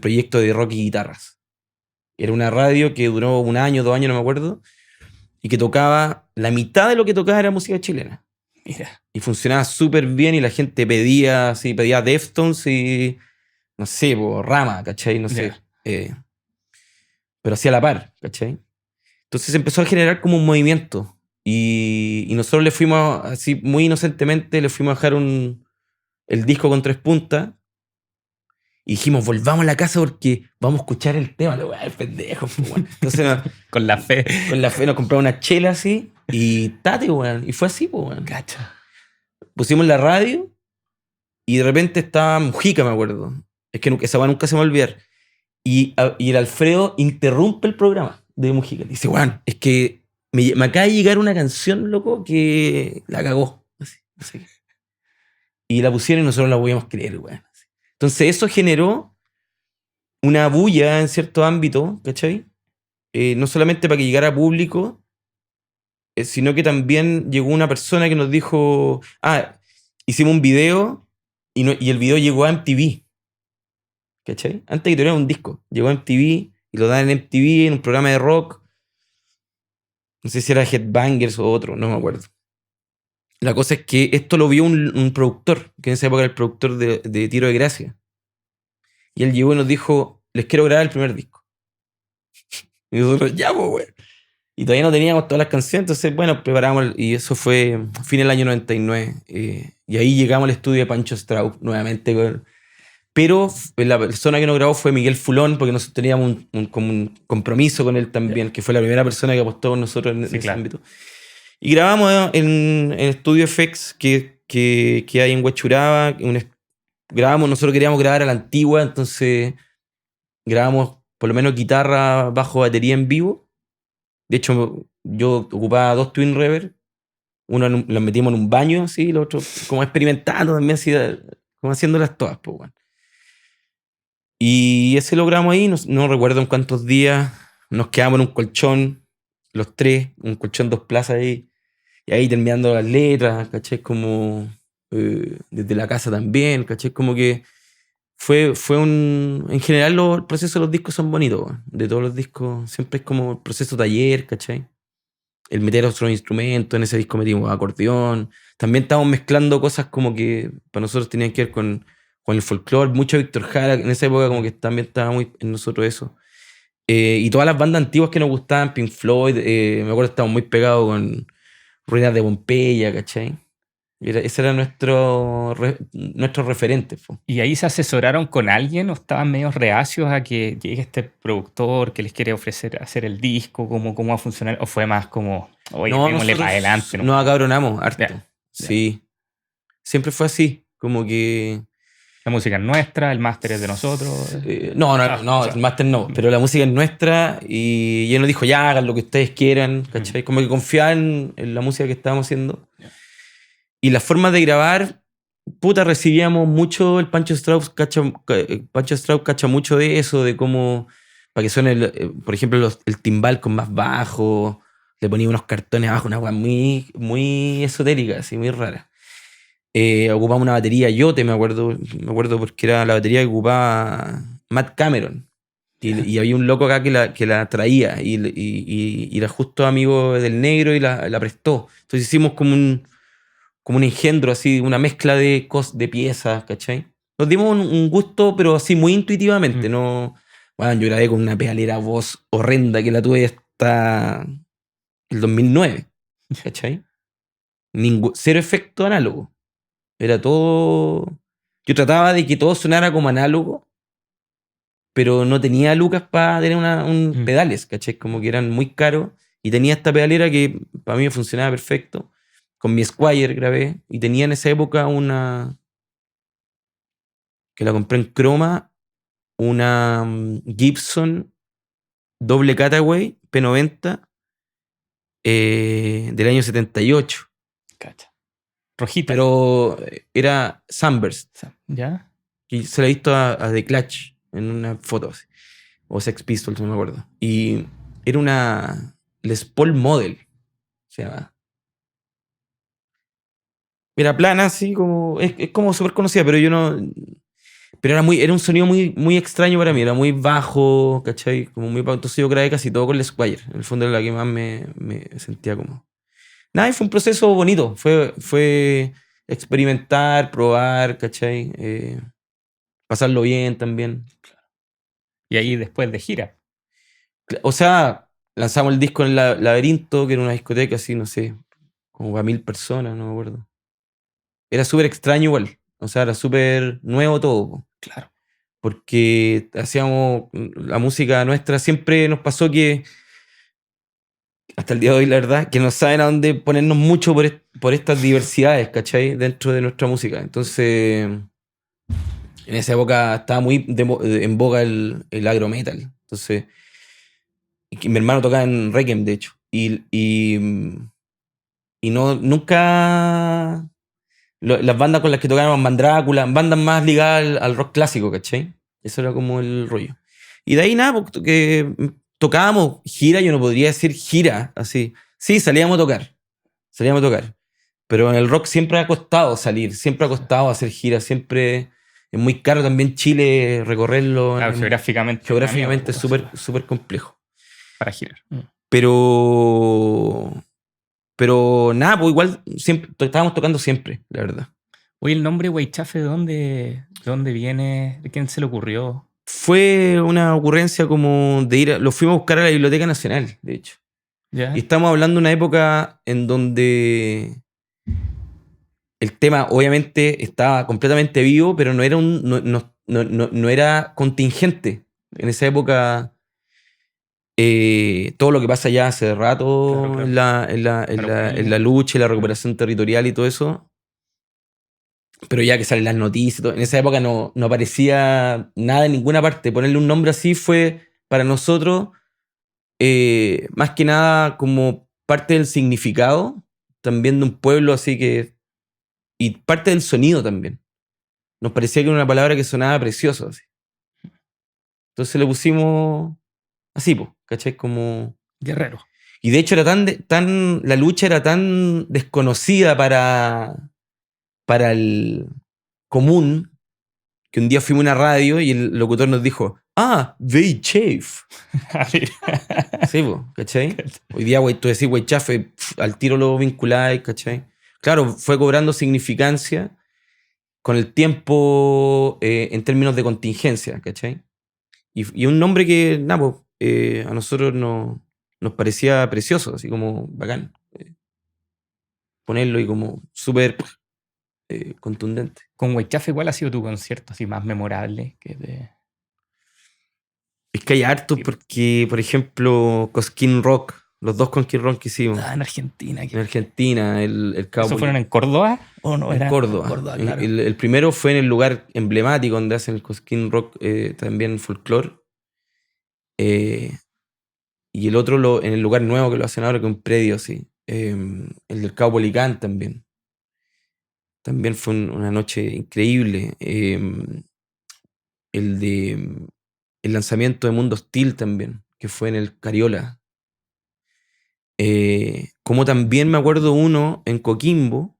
proyecto de rock y guitarras. Era una radio que duró 1 año, 2 años, no me acuerdo, y que tocaba, la mitad de lo que tocaba era música chilena. Mira. Y funcionaba súper bien y la gente pedía Deftones y, no sé, Rama, ¿cachai? No sé. Pero hacía la par, ¿cachai? Entonces empezó a generar como un movimiento. Y nosotros le fuimos, así muy inocentemente, le fuimos a dejar el disco con 3 puntas. Y dijimos, volvamos a la casa porque vamos a escuchar el tema. Lo weá, pendejo, pues, weón. Entonces, Con la fe. con la fe nos compramos una chela así y tate, weón. Y fue así, pues, weón. Cacha. Pusimos la radio y de repente estaba Mujica, me acuerdo. Es que esa weá nunca se me va a olvidar. Y el Alfredo interrumpe el programa de Mujica. Dice, weón, es que me acaba de llegar una canción, loco, que la cagó. Así, no sé qué. Y la pusieron y nosotros la podíamos creer, weón. Entonces eso generó una bulla en cierto ámbito, ¿cachai? No solamente para que llegara público, sino que también llegó una persona que nos dijo, hicimos un video y el video llegó a MTV, ¿cachai? Antes que tuviera un disco, llegó a MTV y lo dan en MTV en un programa de rock, no sé si era Headbangers o otro, no me acuerdo. La cosa es que esto lo vio un productor, que en esa época era el productor de Tiro de Gracia. Y él llegó y nos dijo, les quiero grabar el primer disco. Y nosotros, ya, pues, güey. Y todavía no teníamos todas las canciones, entonces, bueno, preparamos, y eso fue fin del año 99. Y ahí llegamos al estudio de Pancho Straub, nuevamente. Pero la persona que nos grabó fue Miguel Fulón, porque nosotros teníamos como un compromiso con él también, que fue la primera persona que apostó con nosotros en ese ámbito. Y grabamos en el estudio FX que hay en Huachuraba. Nosotros queríamos grabar a la antigua, entonces grabamos por lo menos guitarra, bajo, batería en vivo. De hecho, yo ocupaba 2 Twin Reverb. Uno los metimos en un baño, así, el otro como experimentando también, así, como haciéndolas todas, pues, bueno. Y ese logramos ahí, no recuerdo en cuántos días, nos quedamos en un colchón, los 3, un colchón 2 plazas ahí, y ahí terminando las letras, ¿cachai? Como desde la casa también, ¿cachai? Como que fue en general el proceso de los discos son bonitos, weón. De todos los discos siempre es como el proceso taller, ¿cachai? El meter otros instrumentos, en ese disco metimos acordeón, también estábamos mezclando cosas como que para nosotros tenían que ver con el folclore, mucho Víctor Jara, en esa época como que también estaba muy en nosotros eso. Y todas las bandas antiguas que nos gustaban, Pink Floyd, me acuerdo que estábamos muy pegados con Ruinas de Pompeya, ¿cachai? Ese era nuestro referente. Po. ¿Y ahí se asesoraron con alguien o estaban medio reacios a que llegue este productor que les quiere ofrecer hacer el disco? ¿Cómo va a funcionar? ¿O fue más como, oye, démosle para adelante? Nos acabronamos harto. Ya. Sí. Siempre fue así. Como que... La música es nuestra, el máster es de nosotros. No, el máster no. Pero la música es nuestra y él nos dijo, ya, hagan lo que ustedes quieran, ¿cachai? Como que confiaban en la música que estábamos haciendo. Y las formas de grabar, puta, recibíamos mucho, el Pancho Straub cacha mucho de eso, de cómo, para que suene, por ejemplo, el timbal con más bajo, le ponía unos cartones abajo, una cosa muy, muy esotérica, así, muy rara. Ocupaba una batería Yote, me acuerdo porque era la batería que ocupaba Matt Cameron. Y había un loco acá que la traía y era justo amigo del negro y la prestó. Entonces hicimos como un engendro, así, una mezcla de piezas, ¿cachai? Nos dimos un gusto, pero así muy intuitivamente, no... Bueno, yo grabé con una pedalera voz horrenda que la tuve hasta el 2009, ¿cachai? Cero efecto análogo. Era todo... Yo trataba de que todo sonara como análogo, pero no tenía lucas para tener un pedales, ¿cachai? Como que eran muy caros. Y tenía esta pedalera que para mí funcionaba perfecto. Con mi Squier grabé y tenía en esa época que la compré en croma, una Gibson doble Cataway P90 del año 78. Cacha. Rojita. Pero era Sunburst. ¿Ya? Y se la he visto a The Clash en una foto así. o Sex Pistols, no me acuerdo. Y era una Les Paul Model, se llama. Era plana, así como. Es como súper conocida, pero yo no. Pero era un sonido muy, muy extraño para mí, era muy bajo, ¿cachai? Como muy bajo. Entonces yo grabé casi todo con el Squire. En el fondo era la que más me sentía como. Nada, y fue un proceso bonito. Fue experimentar, probar, ¿cachai? Pasarlo bien también. Y ahí después de gira. O sea, lanzamos el disco en Laberinto, que era una discoteca así, no sé, como para 1000 personas, no me acuerdo. Era súper extraño igual. O sea, era súper nuevo todo, po. Claro. Porque hacíamos la música nuestra, siempre nos pasó que, hasta el día de hoy, la verdad, que no saben a dónde ponernos mucho por estas diversidades, ¿cachai? Dentro de nuestra música. Entonces, en esa época estaba muy en boga el agro metal. Entonces, y mi hermano tocaba en Requiem, de hecho. Y no, nunca las bandas con las que tocaban Mandrácula, bandas más ligadas al rock clásico, ¿cachai? Eso era como el rollo. Y de ahí nada, porque tocábamos gira, yo no podría decir gira, así. Sí, salíamos a tocar. Pero en el rock siempre ha costado salir, siempre ha costado hacer giras, siempre es muy caro también Chile recorrerlo. Claro, geográficamente una Geográficamente mierda, es súper complejo. para girar. Pero nada, pues igual siempre, estábamos tocando siempre, la verdad. Oye, el nombre Weichafe, ¿de dónde viene? ¿De quién se le ocurrió? Fue una ocurrencia como de lo fuimos a buscar a la Biblioteca Nacional, de hecho. Y ¿Ya? estamos hablando de una época en donde el tema obviamente estaba completamente vivo, pero no era no era contingente. En esa época, todo lo que pasa ya hace rato Claro, claro. en la lucha y la recuperación territorial y todo eso, pero ya que salen las noticias y todo, en esa época no aparecía nada en ninguna parte. Ponerle un nombre así fue para nosotros más que nada como parte del significado también de un pueblo así que, y parte del sonido también. Nos parecía que era una palabra que sonaba precioso así. Entonces le pusimos así, pues, ¿cachai? Como... Guerrero. Y de hecho era la lucha era tan desconocida para el común que un día fuimos a una radio y el locutor nos dijo, Weichaf. Sí, pues, ¿cachai? Hoy día, güey, tú decís, güey, chafe, al tiro lo vinculáis, ¿cachai? Claro, fue cobrando significancia con el tiempo en términos de contingencia, ¿cachai? Y un nombre que, nada, pues, a nosotros nos parecía precioso, así como bacán. Ponerlo y como súper contundente. Con Weichafe, ¿cuál ha sido tu concierto así más memorable? Es que hay hartos porque, por ejemplo, Cosquín Rock, los dos Cosquín Rock que hicimos En Argentina. en Argentina, el Cabo ¿Eso fueron en Córdoba? ¿O no en era? Córdoba. En Córdoba, claro. El primero fue en el lugar emblemático donde hacen el Cosquín Rock, también folclore. Y el otro en el lugar nuevo que lo hacen ahora, que es un predio así. El del Cabo Policán también. También fue una noche increíble. El lanzamiento de Mundo Hostil también, que fue en el Cariola. Como también me acuerdo uno en Coquimbo,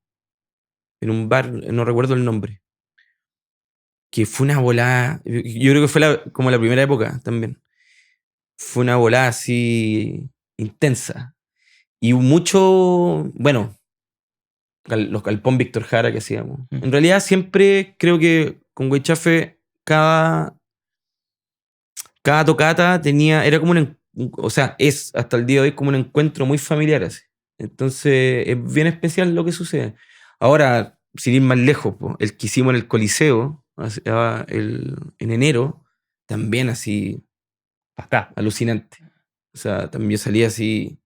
en un bar, no recuerdo el nombre, que fue una volada, yo creo que fue como la primera época también. Fue una volada así intensa. Y mucho, bueno, los Galpón Víctor Jara que hacíamos. En realidad siempre creo que con Weichafe cada tocata era como o sea, es hasta el día de hoy como un encuentro muy familiar así. Entonces es bien especial lo que sucede. Ahora, sin ir más lejos, po, el que hicimos en el Coliseo en enero, también así Acá. alucinante. O sea, también yo salí así,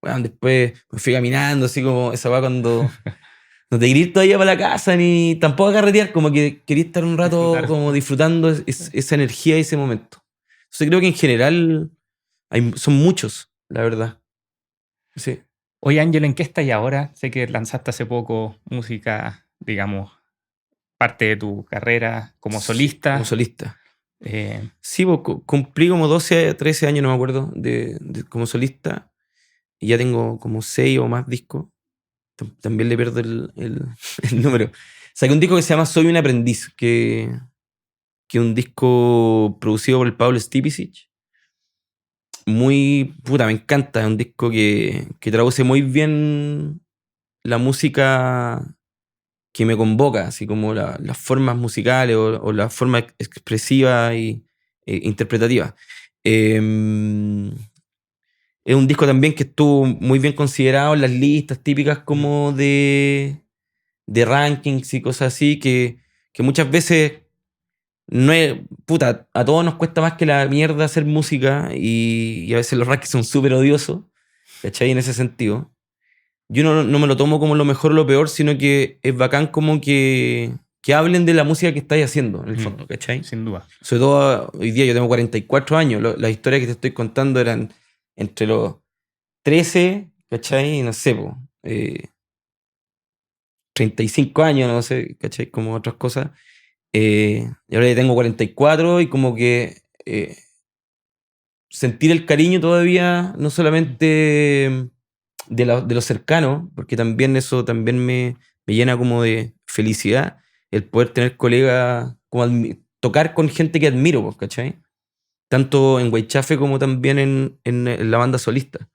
bueno, después me fui caminando, así como esa va cuando no te querías todavía para la casa ni tampoco a carretear, como que querías estar un rato Disfrutar. como disfrutando esa energía y ese momento. Entonces creo que en general son muchos, la verdad. Sí, Oye, Ángel, ¿en qué estás ahora? Sé que lanzaste hace poco música, digamos, parte de tu carrera como sí, como solista. solista. Sí, pues, cumplí como 12, 13 años, no me acuerdo, como solista. Y ya tengo como 6 o más discos. También le pierdo el número. Saqué un disco que se llama Soy un aprendiz, que es un disco producido por el Pablo Stipicic. Muy, puta, me encanta. Es un disco que traduce muy bien la música que me convoca, así como las formas musicales o la forma expresiva e interpretativa. Es un disco también que estuvo muy bien considerado en las listas típicas como de rankings y cosas así, que muchas veces no es, puta, a todos nos cuesta más que la mierda hacer música y a veces los rankings son súper odiosos, ¿cachai? En ese sentido. Yo no me lo tomo como lo mejor o lo peor, sino que es bacán como que hablen de la música que estáis haciendo, en el fondo, ¿cachai? Sin duda. Sobre todo hoy día yo tengo 44 años, las historias que te estoy contando eran entre los 13, ¿cachai? No sé, 35 años, no sé, ¿cachai? Como otras cosas. Y ahora ya tengo 44 y como que sentir el cariño todavía, no solamente de los cercanos, porque también eso también me llena como de felicidad, el poder tener colegas, como tocar con gente que admiro, pues, ¿cachai? Tanto en Guaychafe como también en la banda solista.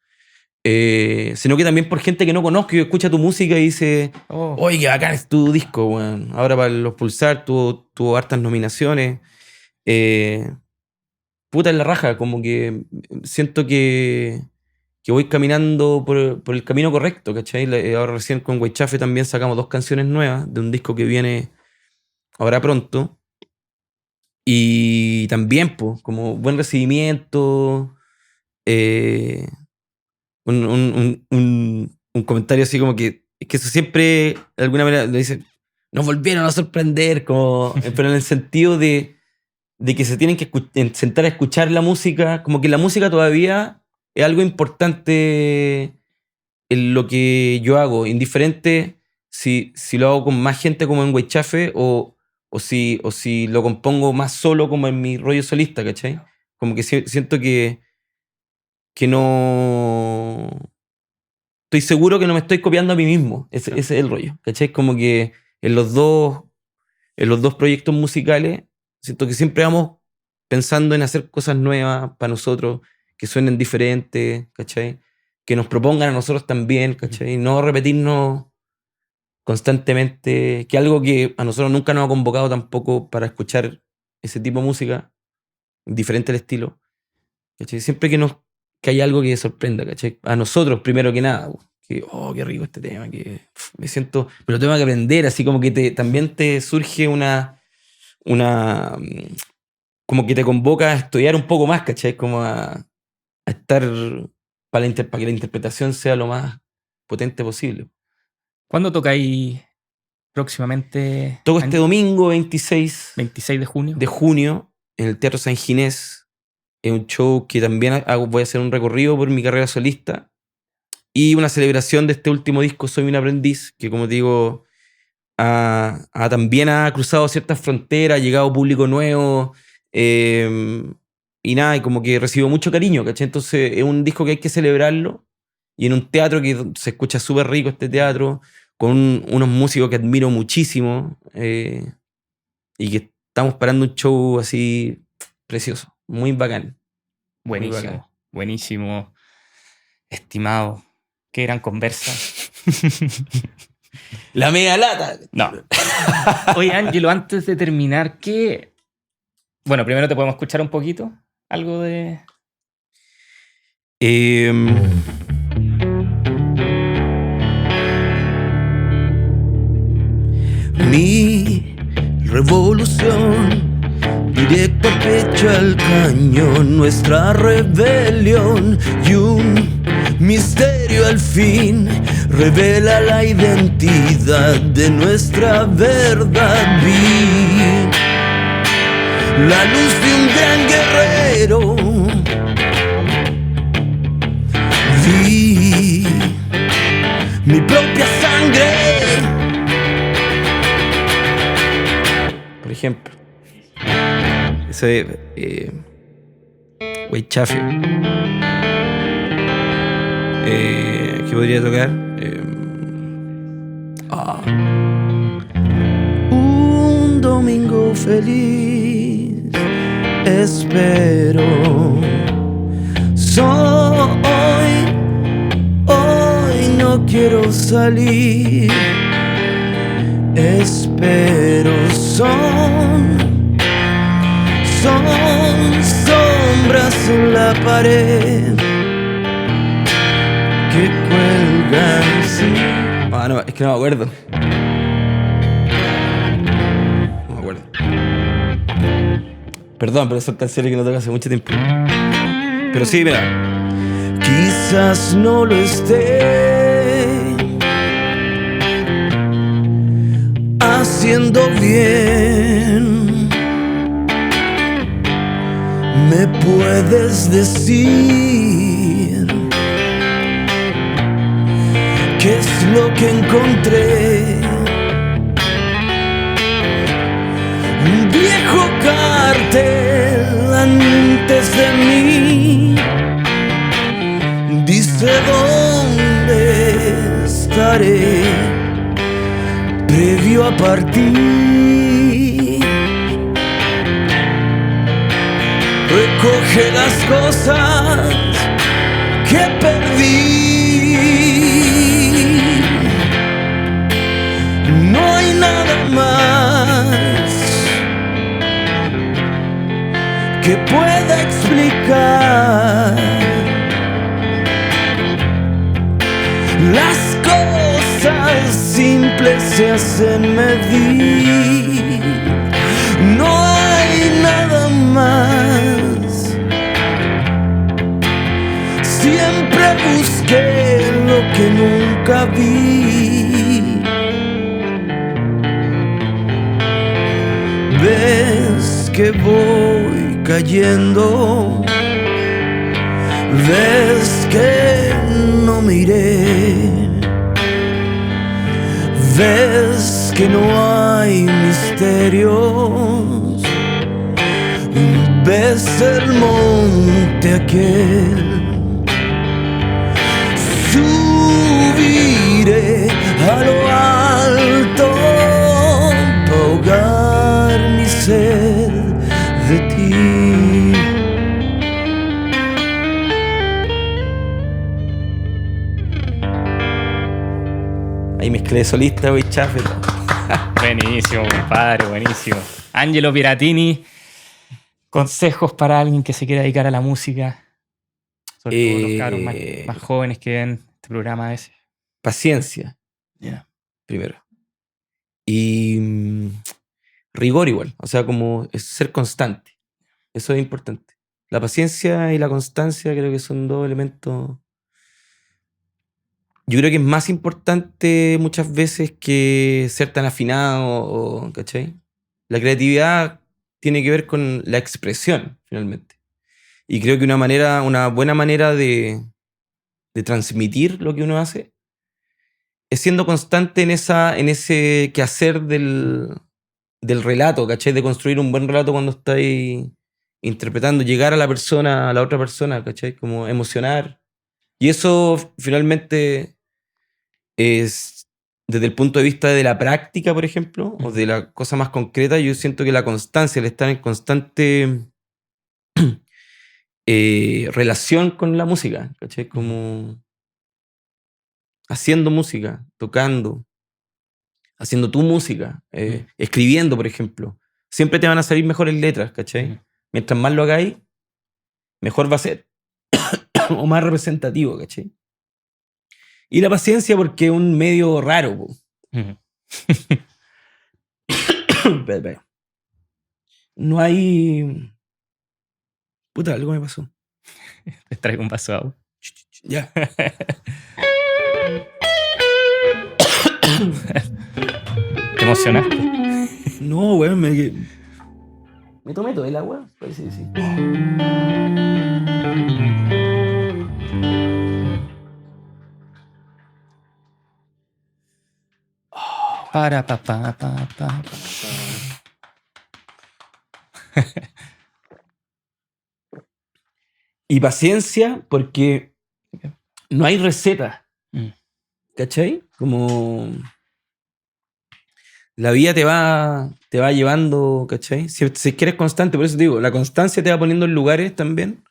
Sino que también por gente que no conozco y escucha tu música y dice, oye, qué bacán es tu disco, weón. Ahora para los Pulsar tuvo hartas nominaciones. Puta en la raja, como que siento que voy caminando por el camino correcto, ¿cachai? Ahora recién con Guaychafe también sacamos 2 canciones nuevas de un disco que viene ahora pronto. Y también, pues, como buen recibimiento. eh, un comentario así como que es que eso siempre de alguna manera le dice nos volvieron a sorprender como pero en el sentido de que se tienen que sentar a escuchar la música, como que la música todavía es algo importante en lo que yo hago, indiferente si lo hago con más gente como en Weichafe o si lo compongo más solo como en mi rollo solista, ¿cachai? Como que siento que no estoy seguro que no me estoy copiando a mí mismo. Ese es el rollo, ¿cachai? Como que en los dos proyectos musicales, siento que siempre vamos pensando en hacer cosas nuevas para nosotros, que suenen diferentes, ¿cachai? Que nos propongan a nosotros también, ¿cachai? No repetirnos constantemente, que algo que a nosotros nunca nos ha convocado tampoco para escuchar ese tipo de música, diferente el estilo, ¿cachai? Siempre que hay algo que sorprenda, ¿cachai? A nosotros, primero que nada, que, oh, qué rico este tema, que me siento, pero tengo que aprender, así como que también te surge como que te convoca a estudiar un poco más, ¿cachai? Como a estar para que la interpretación sea lo más potente posible. ¿Cuándo tocáis próximamente? Toco este domingo 26 26 de junio. de junio en el Teatro San Ginés. Es un show que también voy a hacer un recorrido por mi carrera solista y una celebración de este último disco, Soy un aprendiz, que como te digo, también ha cruzado ciertas fronteras, ha llegado público nuevo y nada, y como que recibo mucho cariño, ¿cachai? Entonces es un disco que hay que celebrarlo y en un teatro que se escucha súper rico este teatro, con unos músicos que admiro muchísimo y que estamos parando un show así precioso, muy bacán. Buenísimo, muy bacán. buenísimo, estimado. Qué gran conversa. La media lata. No. Oye, Ángelo, antes de terminar, bueno, primero te podemos escuchar un poquito. Algo de... Mi revolución, directo al pecho al cañón, nuestra rebelión y un misterio al fin revela la identidad de nuestra verdad. Vi la luz de un gran guerrero, vi mi propia sangre. Por ejemplo. Eso es Weichafio. ¿Qué podría tocar? Un domingo feliz espero. Hoy no quiero salir. Espero son sombras en la pared que cuelgan, sí. No, es que no me acuerdo. No me acuerdo. Perdón, pero son canciones que no toco hace mucho tiempo. Pero sí, mira. Quizás no lo esté haciendo bien. ¿Me puedes decir qué es lo que encontré? Un viejo cartel antes de mí dice dónde estaré previo a partir. Recoge las cosas que perdí. No hay nada más que pueda explicar las cosas simples se hacen medir. No hay nada más. Siempre busqué lo que nunca vi. Ves que voy cayendo. Ves que no me iré. Ves que no hay misterios. Ves el monte aquel. Subiré a lo alto para ahogar mi sed de ti. Ahí mezclé solista, güey, chafe. Buenísimo, compadre, buenísimo. Angelo Piratini, consejos para alguien que se quiera dedicar a la música, sobre todo los cabros más jóvenes que ven este programa a veces. Paciencia, Yeah. primero. Y rigor igual, o sea, como ser constante. Eso es importante. La paciencia y la constancia creo que son dos elementos. Yo creo que es más importante muchas veces que ser tan afinado, ¿cachai? La creatividad tiene que ver con la expresión, finalmente. Y creo que una buena manera de transmitir lo que uno hace es siendo constante en ese quehacer del relato, ¿cachai? De construir un buen relato cuando estáis interpretando, llegar a la persona, a la otra persona, ¿cachai? Como emocionar. Y eso finalmente es, desde el punto de vista de la práctica, por ejemplo, o de la cosa más concreta, yo siento que la constancia, el estar en constante relación con la música, ¿cachai? Como haciendo música, tocando, haciendo tu música, escribiendo, por ejemplo. Siempre te van a salir mejores letras, ¿cachai? Mientras más lo hagáis, mejor va a ser. O más representativo, ¿cachai? Y la paciencia porque es un medio raro, po. Espera. No hay... Puta, algo me pasó. Les traigo un vaso de agua. Ya. ¿Te emocionaste? No, weón, me tomé todo el agua. Parece que sí. Para, pa, pa, pa, pa. Y paciencia porque no hay receta, Mm. ¿cachai? Como la vida te va llevando, ¿cachai? Si quieres constante, por eso te digo, la constancia te va poniendo en lugares también,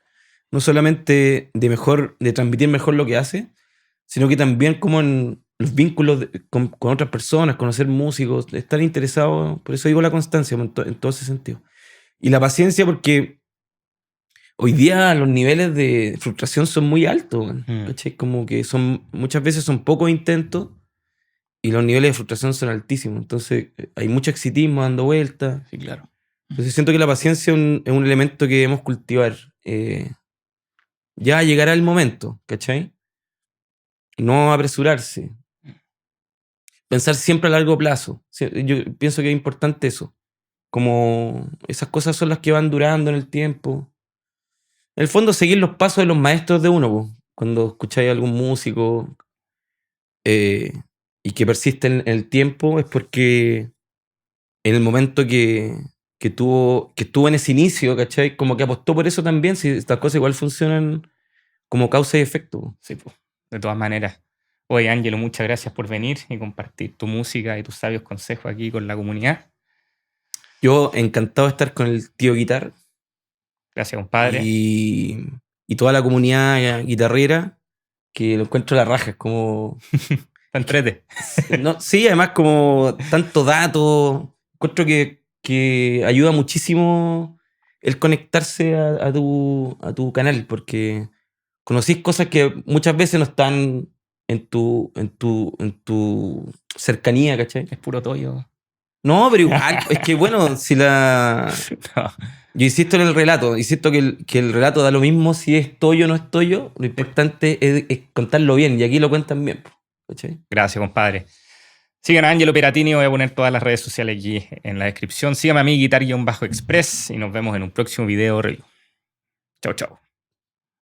no solamente de transmitir mejor lo que hace, sino que también como en los vínculos con otras personas, conocer músicos, estar interesado, por eso digo la constancia en todo ese sentido. Y la paciencia porque hoy día los niveles de frustración son muy altos, weón, ¿cachai? Como que muchas veces son pocos intentos y los niveles de frustración son altísimos. Entonces hay mucho exitismo dando vueltas. Sí, claro. Entonces siento que la paciencia es un elemento que debemos cultivar. Ya llegará el momento, ¿cachai? No apresurarse. Pensar siempre a largo plazo. Yo pienso que es importante eso. Como esas cosas son las que van durando en el tiempo. En el fondo, seguir los pasos de los maestros de uno, po. Cuando escucháis a algún músico eh, y que persiste en el tiempo, es porque en el momento que estuvo en ese inicio, ¿cachai? Como que apostó por eso también, si estas cosas igual funcionan como causa y efecto, po. Sí, pues, de todas maneras. Oye, Ángelo, muchas gracias por venir y compartir tu música y tus sabios consejos aquí con la comunidad. Yo encantado de estar con el tío Guitar Gracias, compadre. y, y toda la comunidad guitarrera, que lo encuentro a la raja, es como... Te entrete. No, sí, además como tanto dato, encuentro que ayuda muchísimo el conectarse a tu canal, porque conocís cosas que muchas veces no están en tu cercanía, ¿cachai? Es puro toyo. No, pero igual, es que bueno, si la... No. Yo insisto en el relato, insisto que el relato da lo mismo si es toyo o no es toyo, lo importante es contarlo bien, y aquí lo cuentan bien, ¿cachai? Gracias, compadre. Sigan a Ángelo Peratini, voy a poner todas las redes sociales aquí en la descripción. Síganme a mí, Guitar-Express, y nos vemos en un próximo video review. Chao, chao.